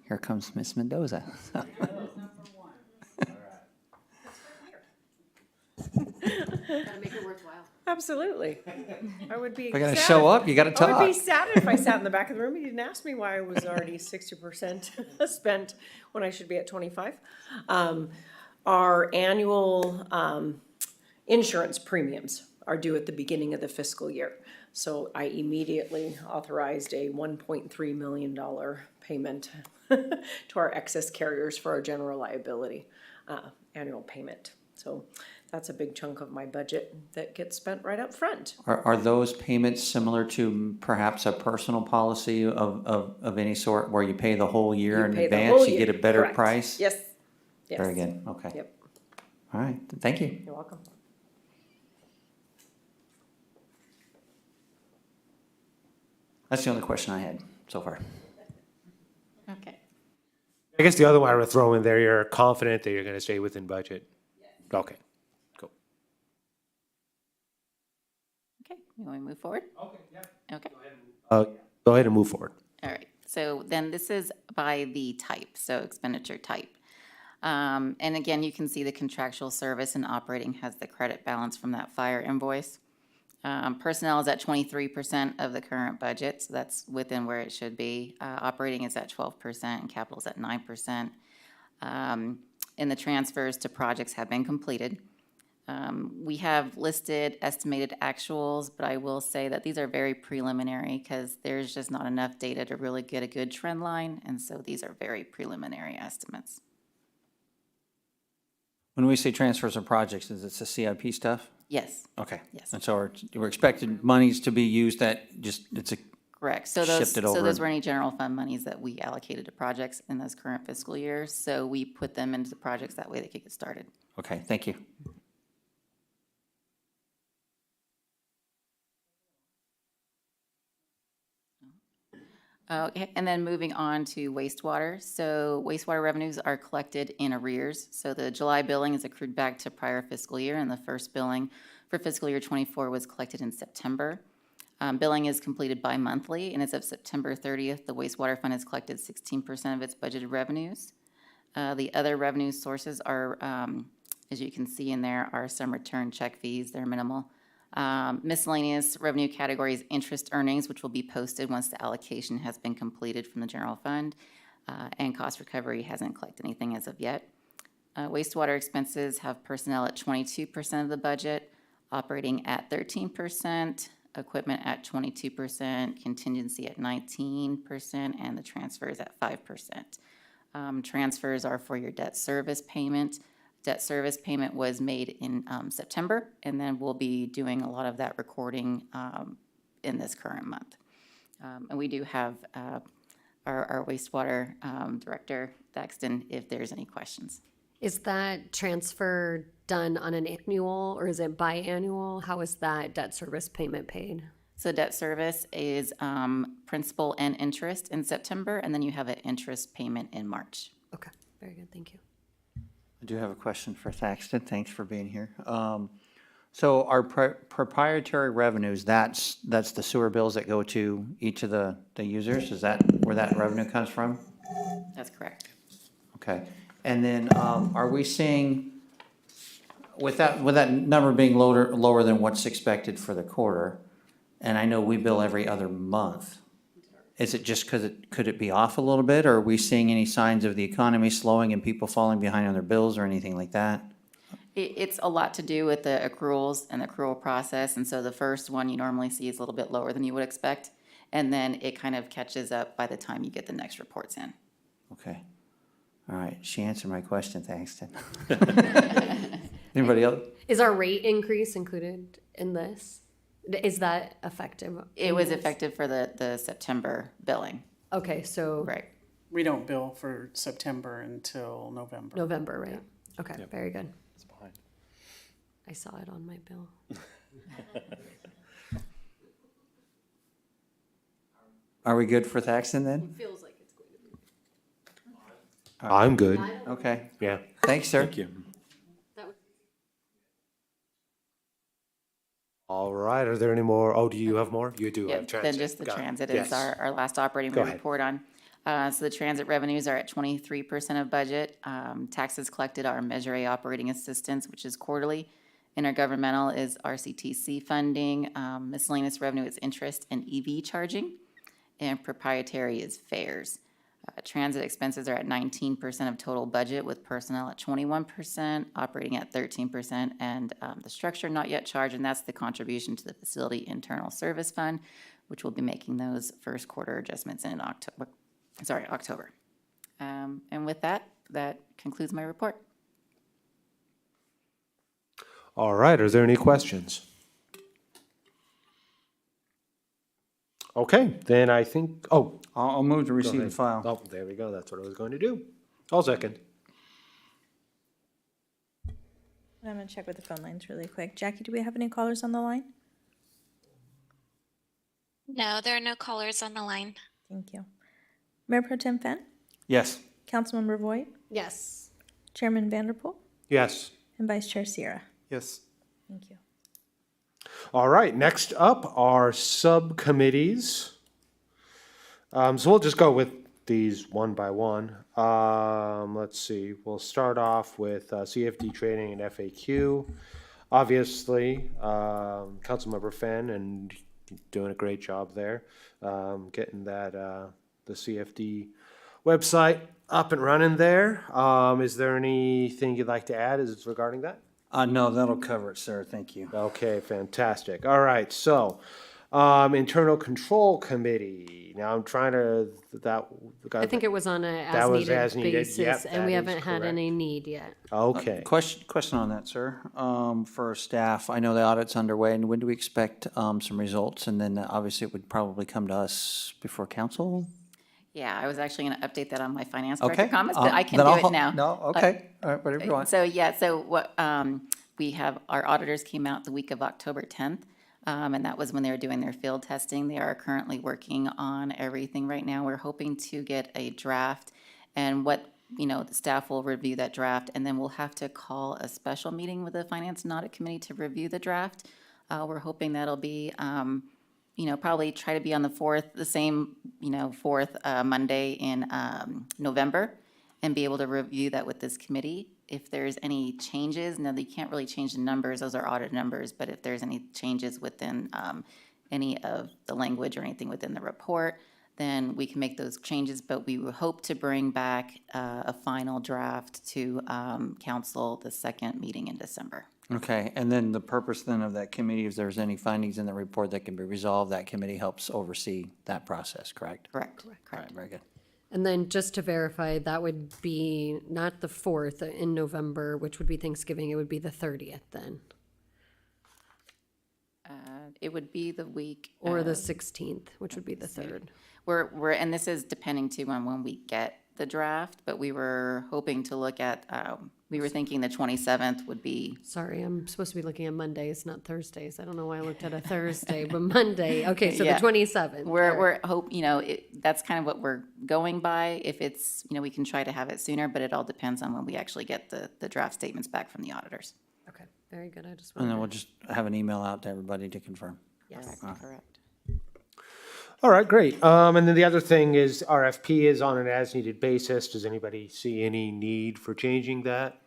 here comes Miss Mendoza. Gotta make it worthwhile. Absolutely. I would be. If I gotta sad show if- up, you gotta I would be talk. sad if I sat in the back of the room. You didn't ask me why I was already 60% spent when I should be at 25. Our annual insurance premiums are due at the beginning of the fiscal year. So I immediately authorized a $1.3 million payment to our excess carriers for our general liability annual payment. So that's a big chunk of my budget that gets spent right up front. Are those payments similar to perhaps a personal policy of any sort where you pay the whole year in Pay the advance, whole you year, get a better correct. price? Yes, Very Yes. good, okay. Yep, All right, thank you. you're welcome. That's the only question I had so far. Okay. I guess the other one I would throw in there, you're confident that you're gonna stay within budget? Okay, cool. Okay, you want me to move forward? Okay, yeah. Okay. Go ahead and move forward. All right, so then this is by the type, so expenditure type. And again, you can see the contractual service and operating has the credit balance from that fire invoice. Personnel is at 23% of the current budget, so that's within where it should be. Operating is at 12% and capital is at 9%. And the transfers to projects have been completed. We have listed estimated actuals, but I will say that these are very preliminary because there's just not enough data to really get a good trend line, and so these are very preliminary estimates. When we say transfers of projects, is it the CIP stuff? Yes, Okay. Yes. And so we're expecting monies to be used that just, it's a, correct. So those, Shifted so over. those were any general fund monies that we allocated to projects in this current fiscal year. So we put them into the projects, that way they could get started. okay, thank you. Okay, and then moving on to wastewater. So wastewater revenues are collected in arrears. So the July billing is accrued back to prior fiscal year, and the first billing for fiscal year '24 was collected in September. Billing is completed bi-monthly, and as of September 30th, the wastewater fund has collected 16% of its budgeted revenues. The other revenue sources are, as you can see in there, are some return check fees. They're minimal. Miscellaneous revenue categories, interest earnings, which will be posted once the allocation has been completed from the general fund, and cost recovery hasn't collected anything as of yet. Wastewater expenses have personnel at 22% of the budget, operating at 13%, equipment at 22%, contingency at 19%, and the transfers at 5%. Transfers are for your debt service payment. Debt service payment was made in September, and then we'll be doing a lot of that recording in this current month. And we do have our wastewater director, Thaxton, if there's any questions. Is that transfer done on an annual or is it biannual? How is that debt service payment paid? So debt service is principal and interest in September, and then you have an interest payment in March. Okay, very good, thank you. I do have a question for Thaxton. Thanks for being here. So our proprietary revenues, that's the sewer bills that go to each of the users? Is that where that revenue comes from? That's correct. Okay. And then are we seeing, with that number being lower than what's expected for the quarter, and I know we bill every other month, is it just because could it be off a little bit, or are we seeing any signs of the economy slowing and people falling behind on their bills or anything like that? It's a lot to do with the accruals and the accrual process, and so the first one you normally see is a little bit lower than you would expect, and then it kind of catches up by the time you get the next reports in. Okay. All right. She answered my question. Thanks, Tim. Anybody else? Is our rate increase included in this? Is that effective? It was effective for the September billing. Okay, so Right. We don't bill for September until November. November, right? Okay, Yep. very good. It's behind. I saw it on my bill. Are we good for Thaxton then? Feels like it's going to be. I'm good. Okay. Yeah. Thanks, sir. Thank you. All right, are there any more? Oh, do you have more? You do Yeah, have transit. then just the Got it. transit Yes. is our last operating Go we ahead. report on. So the transit revenues are at 23% of budget. Taxes collected are Measure A operating assistance, which is quarterly. Intergovernmental is RCTC funding. Miscellaneous revenue is interest and EV charging. And proprietary is fares. Transit expenses are at 19% of total budget, with personnel at 21%, operating at 13%, and the structure not yet charged, and that's the contribution to the facility internal service fund, which we'll be making those first quarter adjustments in October. And with that concludes my report. All right, are there any questions? Okay, then I think, oh. I'll move to go receive ahead. and file. Oh, there we go, that's what I was going to do. I'll second. I'm gonna check with the phone lines really quick. Jackie, do we have any callers on the line? No, there are no callers on the line. Thank you. Mayor Pro Tem Fenn, Yes. Councilmember Voigt, Yes. Chairman Vanderpool, Yes. and Vice Chair Sierra. Yes. Thank you. All right, next up are subcommittees. So we'll just go with these one by one. Let's see, we'll start off with CFD training and FAQ. Obviously, Councilmember Fenn and doing a great job there, getting that the CFD website up and running there. Is there anything you'd like to add as regarding that? No, that'll cover it, sir. Thank you. Okay, fantastic. All right, so internal control committee. Now I'm trying to I think it was on a That was as-needed as needed. basis, Yep, and we that is haven't had correct. any need yet. Okay. Question on that, sir. For staff, I know the audit's underway, and when do we expect some results? And then obviously it would probably come to us before council? Yeah, I was actually going to update that on my finance director Okay. comments, but I can then do I'll it ho- now. No, okay. All right, whatever you want. So, yeah, so what, we have, our auditors came out the week of October 10th, and that was when they were doing their field testing. They are currently working on everything right now. We're hoping to get a draft, and the staff will review that draft, and then we'll have to call a special meeting with the Finance and Audit Committee to review the draft. We're hoping that'll be, probably try to be on the 4th, the same, 4th Monday in November, and be able to review that with this committee. If there's any changes, now you can't really change the numbers, those are audit numbers, but if there's any changes within any of the language or anything within the report, then we can make those changes, but we will hope to bring back a final draft to council the second meeting in December. Okay, and then the purpose then of that committee, if there's any findings in the report that can be resolved, that committee helps oversee that process, correct? Correct. All right, very good. And then just to verify, that would be not the 4th in November, which would be Thanksgiving, it would be the 30th then, It would be the week. or the of- 16th, which would be the 3rd. And this is depending too on when we get the draft, but we were hoping to look at, we were thinking the 27th would be, Sorry, I'm supposed to be looking at Mondays, not Thursdays. I don't know why I looked at a Thursday, but Monday. Okay, so the Yeah. 27th. we're hope, that's kind of what we're going by. If it's, we can try to have it sooner, but it all depends on when we actually get the draft statements back from the auditors. Okay, very good. I just And then wanted we'll to, just have an email out to everybody to confirm. yes. Correct. All right, great. And then the other thing is RFP is on an as-needed basis. Does anybody see any need for changing that?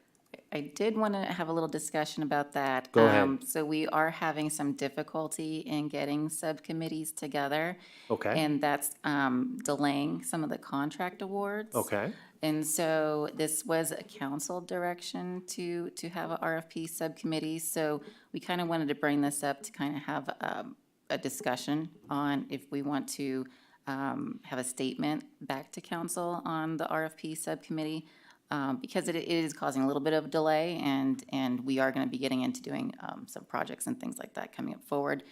I did want to have a little discussion about that. Go ahead. So we are having some difficulty in getting subcommittees together. Okay. And that's delaying some of the contract awards. Okay. And so this was a council direction to have a RFP subcommittee. So we kind of wanted to bring this up to kind of have a discussion on if we want to have a statement back to council on the RFP subcommittee. Because it is causing a little bit of delay, and we are going to be getting into doing some projects and things like that coming up forward.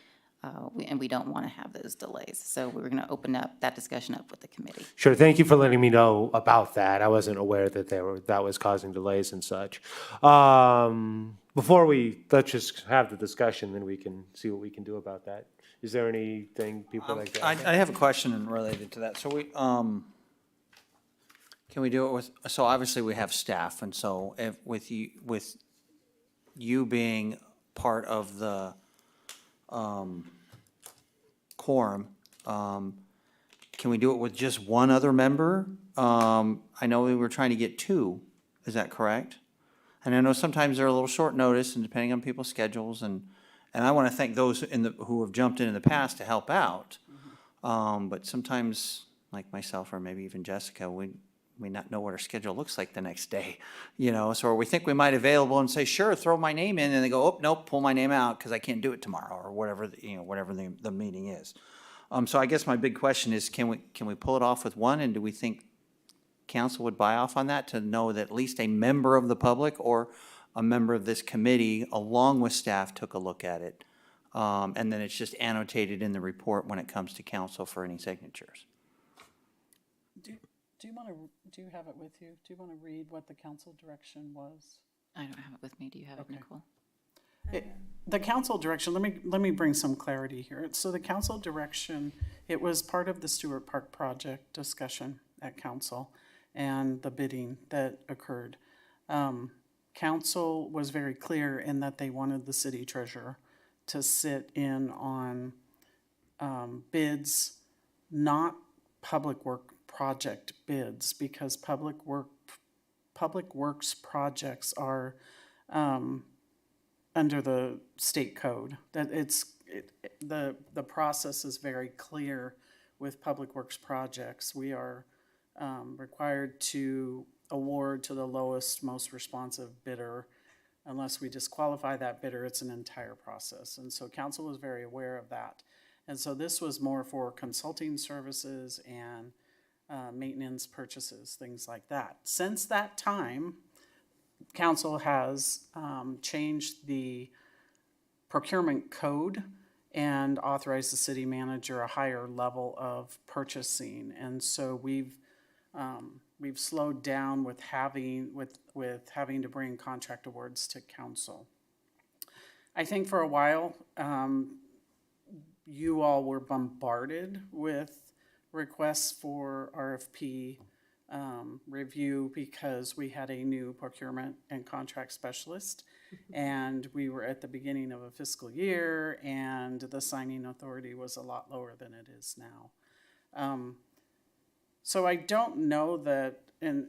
And we don't want to have those delays. So we're going to open up that discussion up with the committee. Sure, thank you for letting me know about that. I wasn't aware that that was causing delays and such. Let's just have the discussion, then we can see what we can do about that. Is there anything people like that? I have a question related to that. So can we do it with, so obviously we have staff, and so with you being part of the quorum, can we do it with just one other member? I know we were trying to get two, is that correct? And I know sometimes they're a little short notice and depending on people's schedules, and I want to thank those who have jumped in the past to help out. But sometimes, like myself or maybe even Jessica, we not know what our schedule looks like the next day, so we think we might available and say, sure, throw my name in, and they go, oh, nope, pull my name out because I can't do it tomorrow, or whatever, whatever the meeting is. So I guess my big question is, can we pull it off with one, and do we think council would buy off on that to know that at least a member of the public or a member of this committee, along with staff, took a look at it? And then it's just annotated in the report when it comes to council for any signatures. Do you have it with you? Do you want to read what the council direction was? I don't have it with me. Do you have it, Nicole? The council direction, let me bring some clarity here. So the council direction, it was part of the Stewart Park project discussion at council and the bidding that occurred. Council was very clear in that they wanted the city treasurer to sit in on bids, not public work project bids, because public works projects are under the state code. That the process is very clear with public works projects. We are required to award to the lowest, most responsive bidder. Unless we disqualify that bidder, it's an entire process. And so council was very aware of that. And so this was more for consulting services and maintenance purchases, things like that. Since that time, council has changed the procurement code and authorized the city manager a higher level of purchasing. And so we've slowed down with having to bring contract awards to council. I think for a while, you all were bombarded with requests for RFP review because we had a new procurement and contract specialist, and we were at the beginning of a fiscal year, and the signing authority was a lot lower than it is now. So I don't know that, and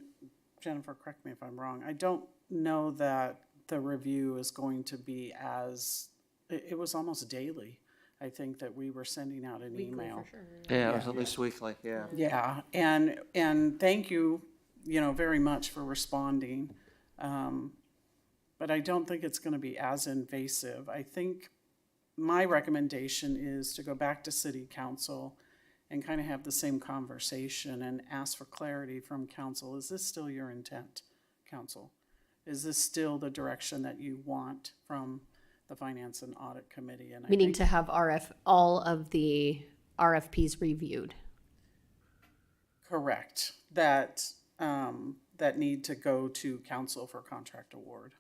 Jennifer, correct me if I'm wrong, I don't know that the review is going to be it was almost daily. I think that we were sending out an email. Yeah, it was at least weekly, yeah. Yeah, and thank you, very much for responding. But I don't think it's gonna be as invasive. I think my recommendation is to go back to city council and kind of have the same conversation and ask for clarity from council. Is this still your intent, council? Is this still the direction that you want from the Finance and Audit Committee? And Meaning to have all of the RFPs reviewed. Correct. That need to go to council for contract award.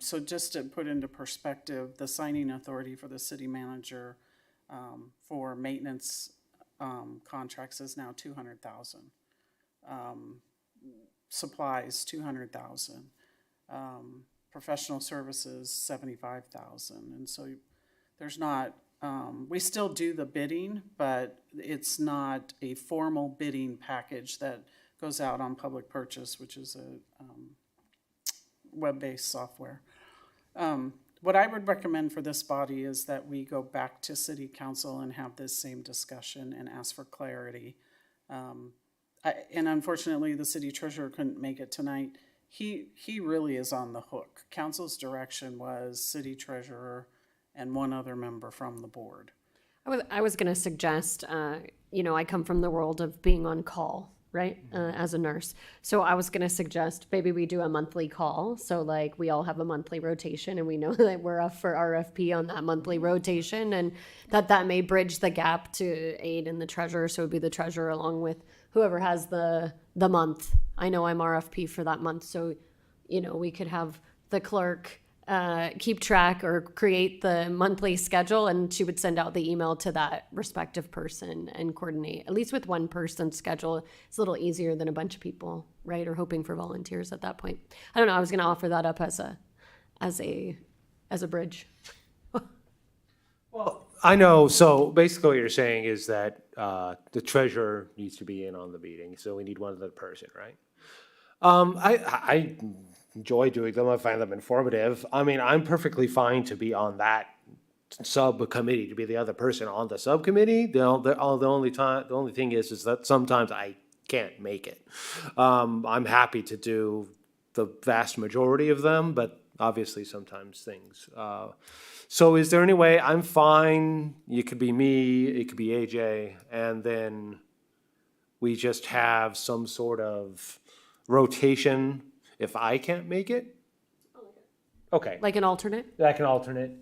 So just to put into perspective, the signing authority for the city manager for maintenance contracts is now $200,000. Supplies, $200,000. Professional services, $75,000. And so there's not, we still do the bidding, but it's not a formal bidding package that goes out on public purchase, which is a web-based software. What I would recommend for this body is that we go back to city council and have this same discussion and ask for clarity. And unfortunately, the city treasurer couldn't make it tonight. He really is on the hook. Council's direction was city treasurer and one other member from the board. I was going to suggest, I come from the world of being on call, right, as a nurse. So I was going to suggest maybe we do a monthly call. So like we all have a monthly rotation and we know that we're up for RFP on that monthly rotation, and that may bridge the gap to aid in the treasurer. So it would be the treasurer along with whoever has the month. I know I'm RFP for that month. So, we could have the clerk keep track or create the monthly schedule, and she would send out the email to that respective person and coordinate. At least with one person's schedule, it's a little easier than a bunch of people, right? Or hoping for volunteers at that point. I don't know. I was going to offer that up as a bridge. Well, I know, so basically what you're saying is that the treasurer needs to be in on the meeting, so we need one other person, right? I enjoy doing them. I find them informative. I mean, I'm perfectly fine to be on that subcommittee, to be the other person on the subcommittee. The only thing is that sometimes I can't make it. I'm happy to do the vast majority of them, but obviously sometimes things. So is there any way, I'm fine, it could be me, it could be AJ, and then we just have some sort of rotation if I can't make it? Okay. Like an alternate? Like an alternate.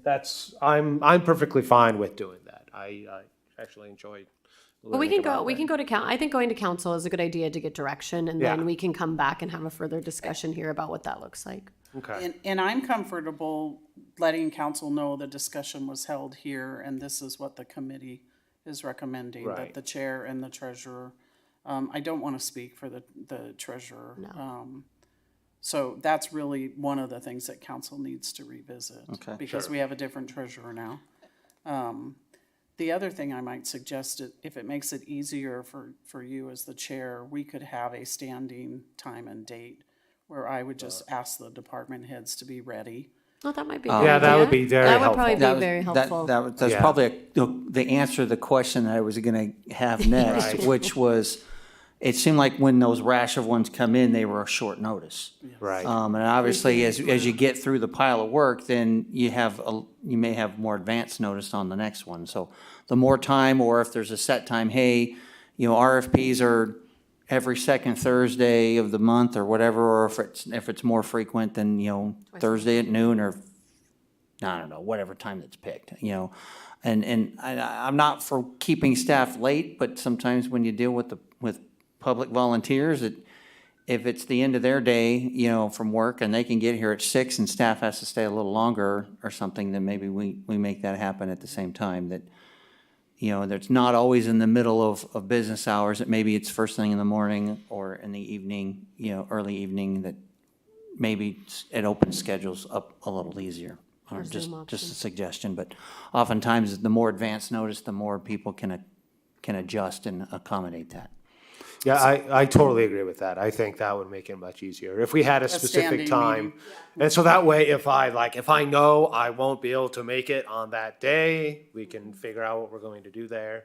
I'm perfectly fine with doing that. I actually enjoyed. But we can go to council. I think going to council is a good idea to get direction, and then we can come back and have a further discussion here about what that looks like. Okay. And I'm comfortable letting council know the discussion was held here and this is what the committee is recommending, that Right. the chair and the treasurer. I don't want to speak for the treasurer. So that's really one of the things that council needs to revisit. Okay. Because Sure. we have a different treasurer now. The other thing I might suggest, if it makes it easier for you as the chair, we could have a standing time and date where I would just ask the department heads to be ready. Oh, that might be a Oh. good Yeah, that would idea. be very That would helpful. probably That be was- very that- helpful. That's Yeah. probably the answer to the question that I was gonna have next, Right. which was, it seemed like when those rash of ones come in, they were a short notice. Right. And obviously, as you get through the pile of work, then you may have more advance notice on the next one. So the more time, or if there's a set time, hey, RFPs are every second Thursday of the month or whatever, or if it's more frequent than, Thursday at noon, or I don't know, whatever time that's picked, And I'm not for keeping staff late, but sometimes when you deal with public volunteers, if it's the end of their day, from work and they can get here at 6 and staff has to stay a little longer or something, then maybe we make that happen at the same time. That, that's not always in the middle of business hours, that maybe it's first thing in the morning or in the evening, early evening, that maybe it opens schedules up a little easier. Or Or just Zoom a option. suggestion, but oftentimes the more advanced notice, the more people can adjust and accommodate that. Yeah, I totally agree with that. I think that would make it much easier if we had a specific standing time. meeting. And so that way, if I know I won't be able to make it on that day, we can figure out what we're going to do there.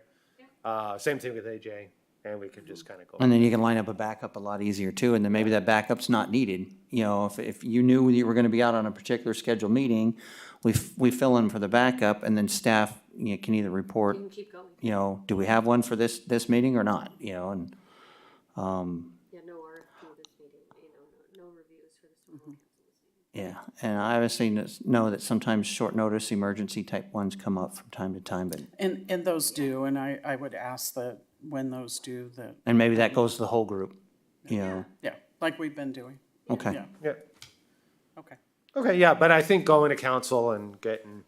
Same thing with AJ, and we could just kind of go. And then you can line up a backup a lot easier too, and then maybe that backup's not needed. If you knew you were gonna be out on a particular scheduled meeting, we fill in for the backup, and then staff, can either report, You can keep going. do we have one for this meeting or not, and, Yeah, no RFP this meeting, no reviews for this one. yeah. And I obviously know that sometimes short notice, emergency type ones come up from time to time, but, And those do, and I would ask that when those do, that, and maybe that goes to the whole group, yeah, like we've been doing. Okay. Yeah, Yeah. okay. Okay, yeah, but I think going to council and getting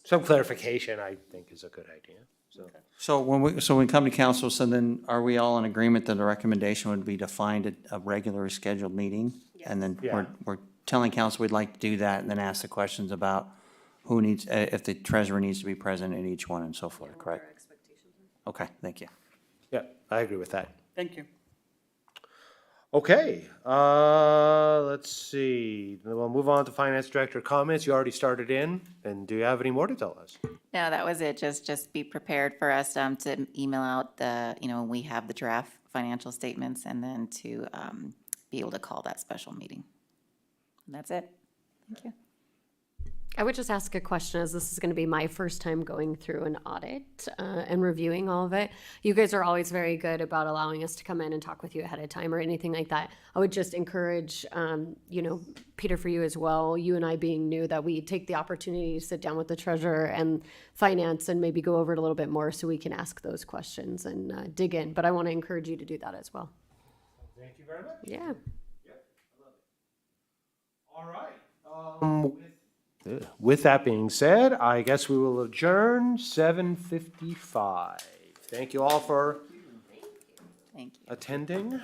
some clarification, I think is a good idea, so. So when we come to council, so then are we all in agreement that the recommendation would be to find a regularly scheduled meeting? And then Yeah. we're telling council we'd like to do that, and then ask the questions about who needs, if the treasurer needs to be present in each one and so forth, correct? Okay, thank you. Yeah, I agree with that. Thank you. Okay, let's see. Then we'll move on to finance director comments. You already started in, and do you have any more to tell us? No, that was it. Just be prepared for us to email out when we have the draft financial statements, and then to be able to call that special meeting. And that's it. Thank you. I would just ask a question, as this is going to be my first time going through an audit and reviewing all of it. You guys are always very good about allowing us to come in and talk with you ahead of time or anything like that. I would just encourage, Peter, for you as well, you and I being new, that we take the opportunity to sit down with the treasurer and finance and maybe go over it a little bit more so we can ask those questions and dig in. But I want to encourage you to do that as well. Thank you very much. Yeah. All right. With that being said, I guess we will adjourn 7:55. Thank you all for Thank you. attending.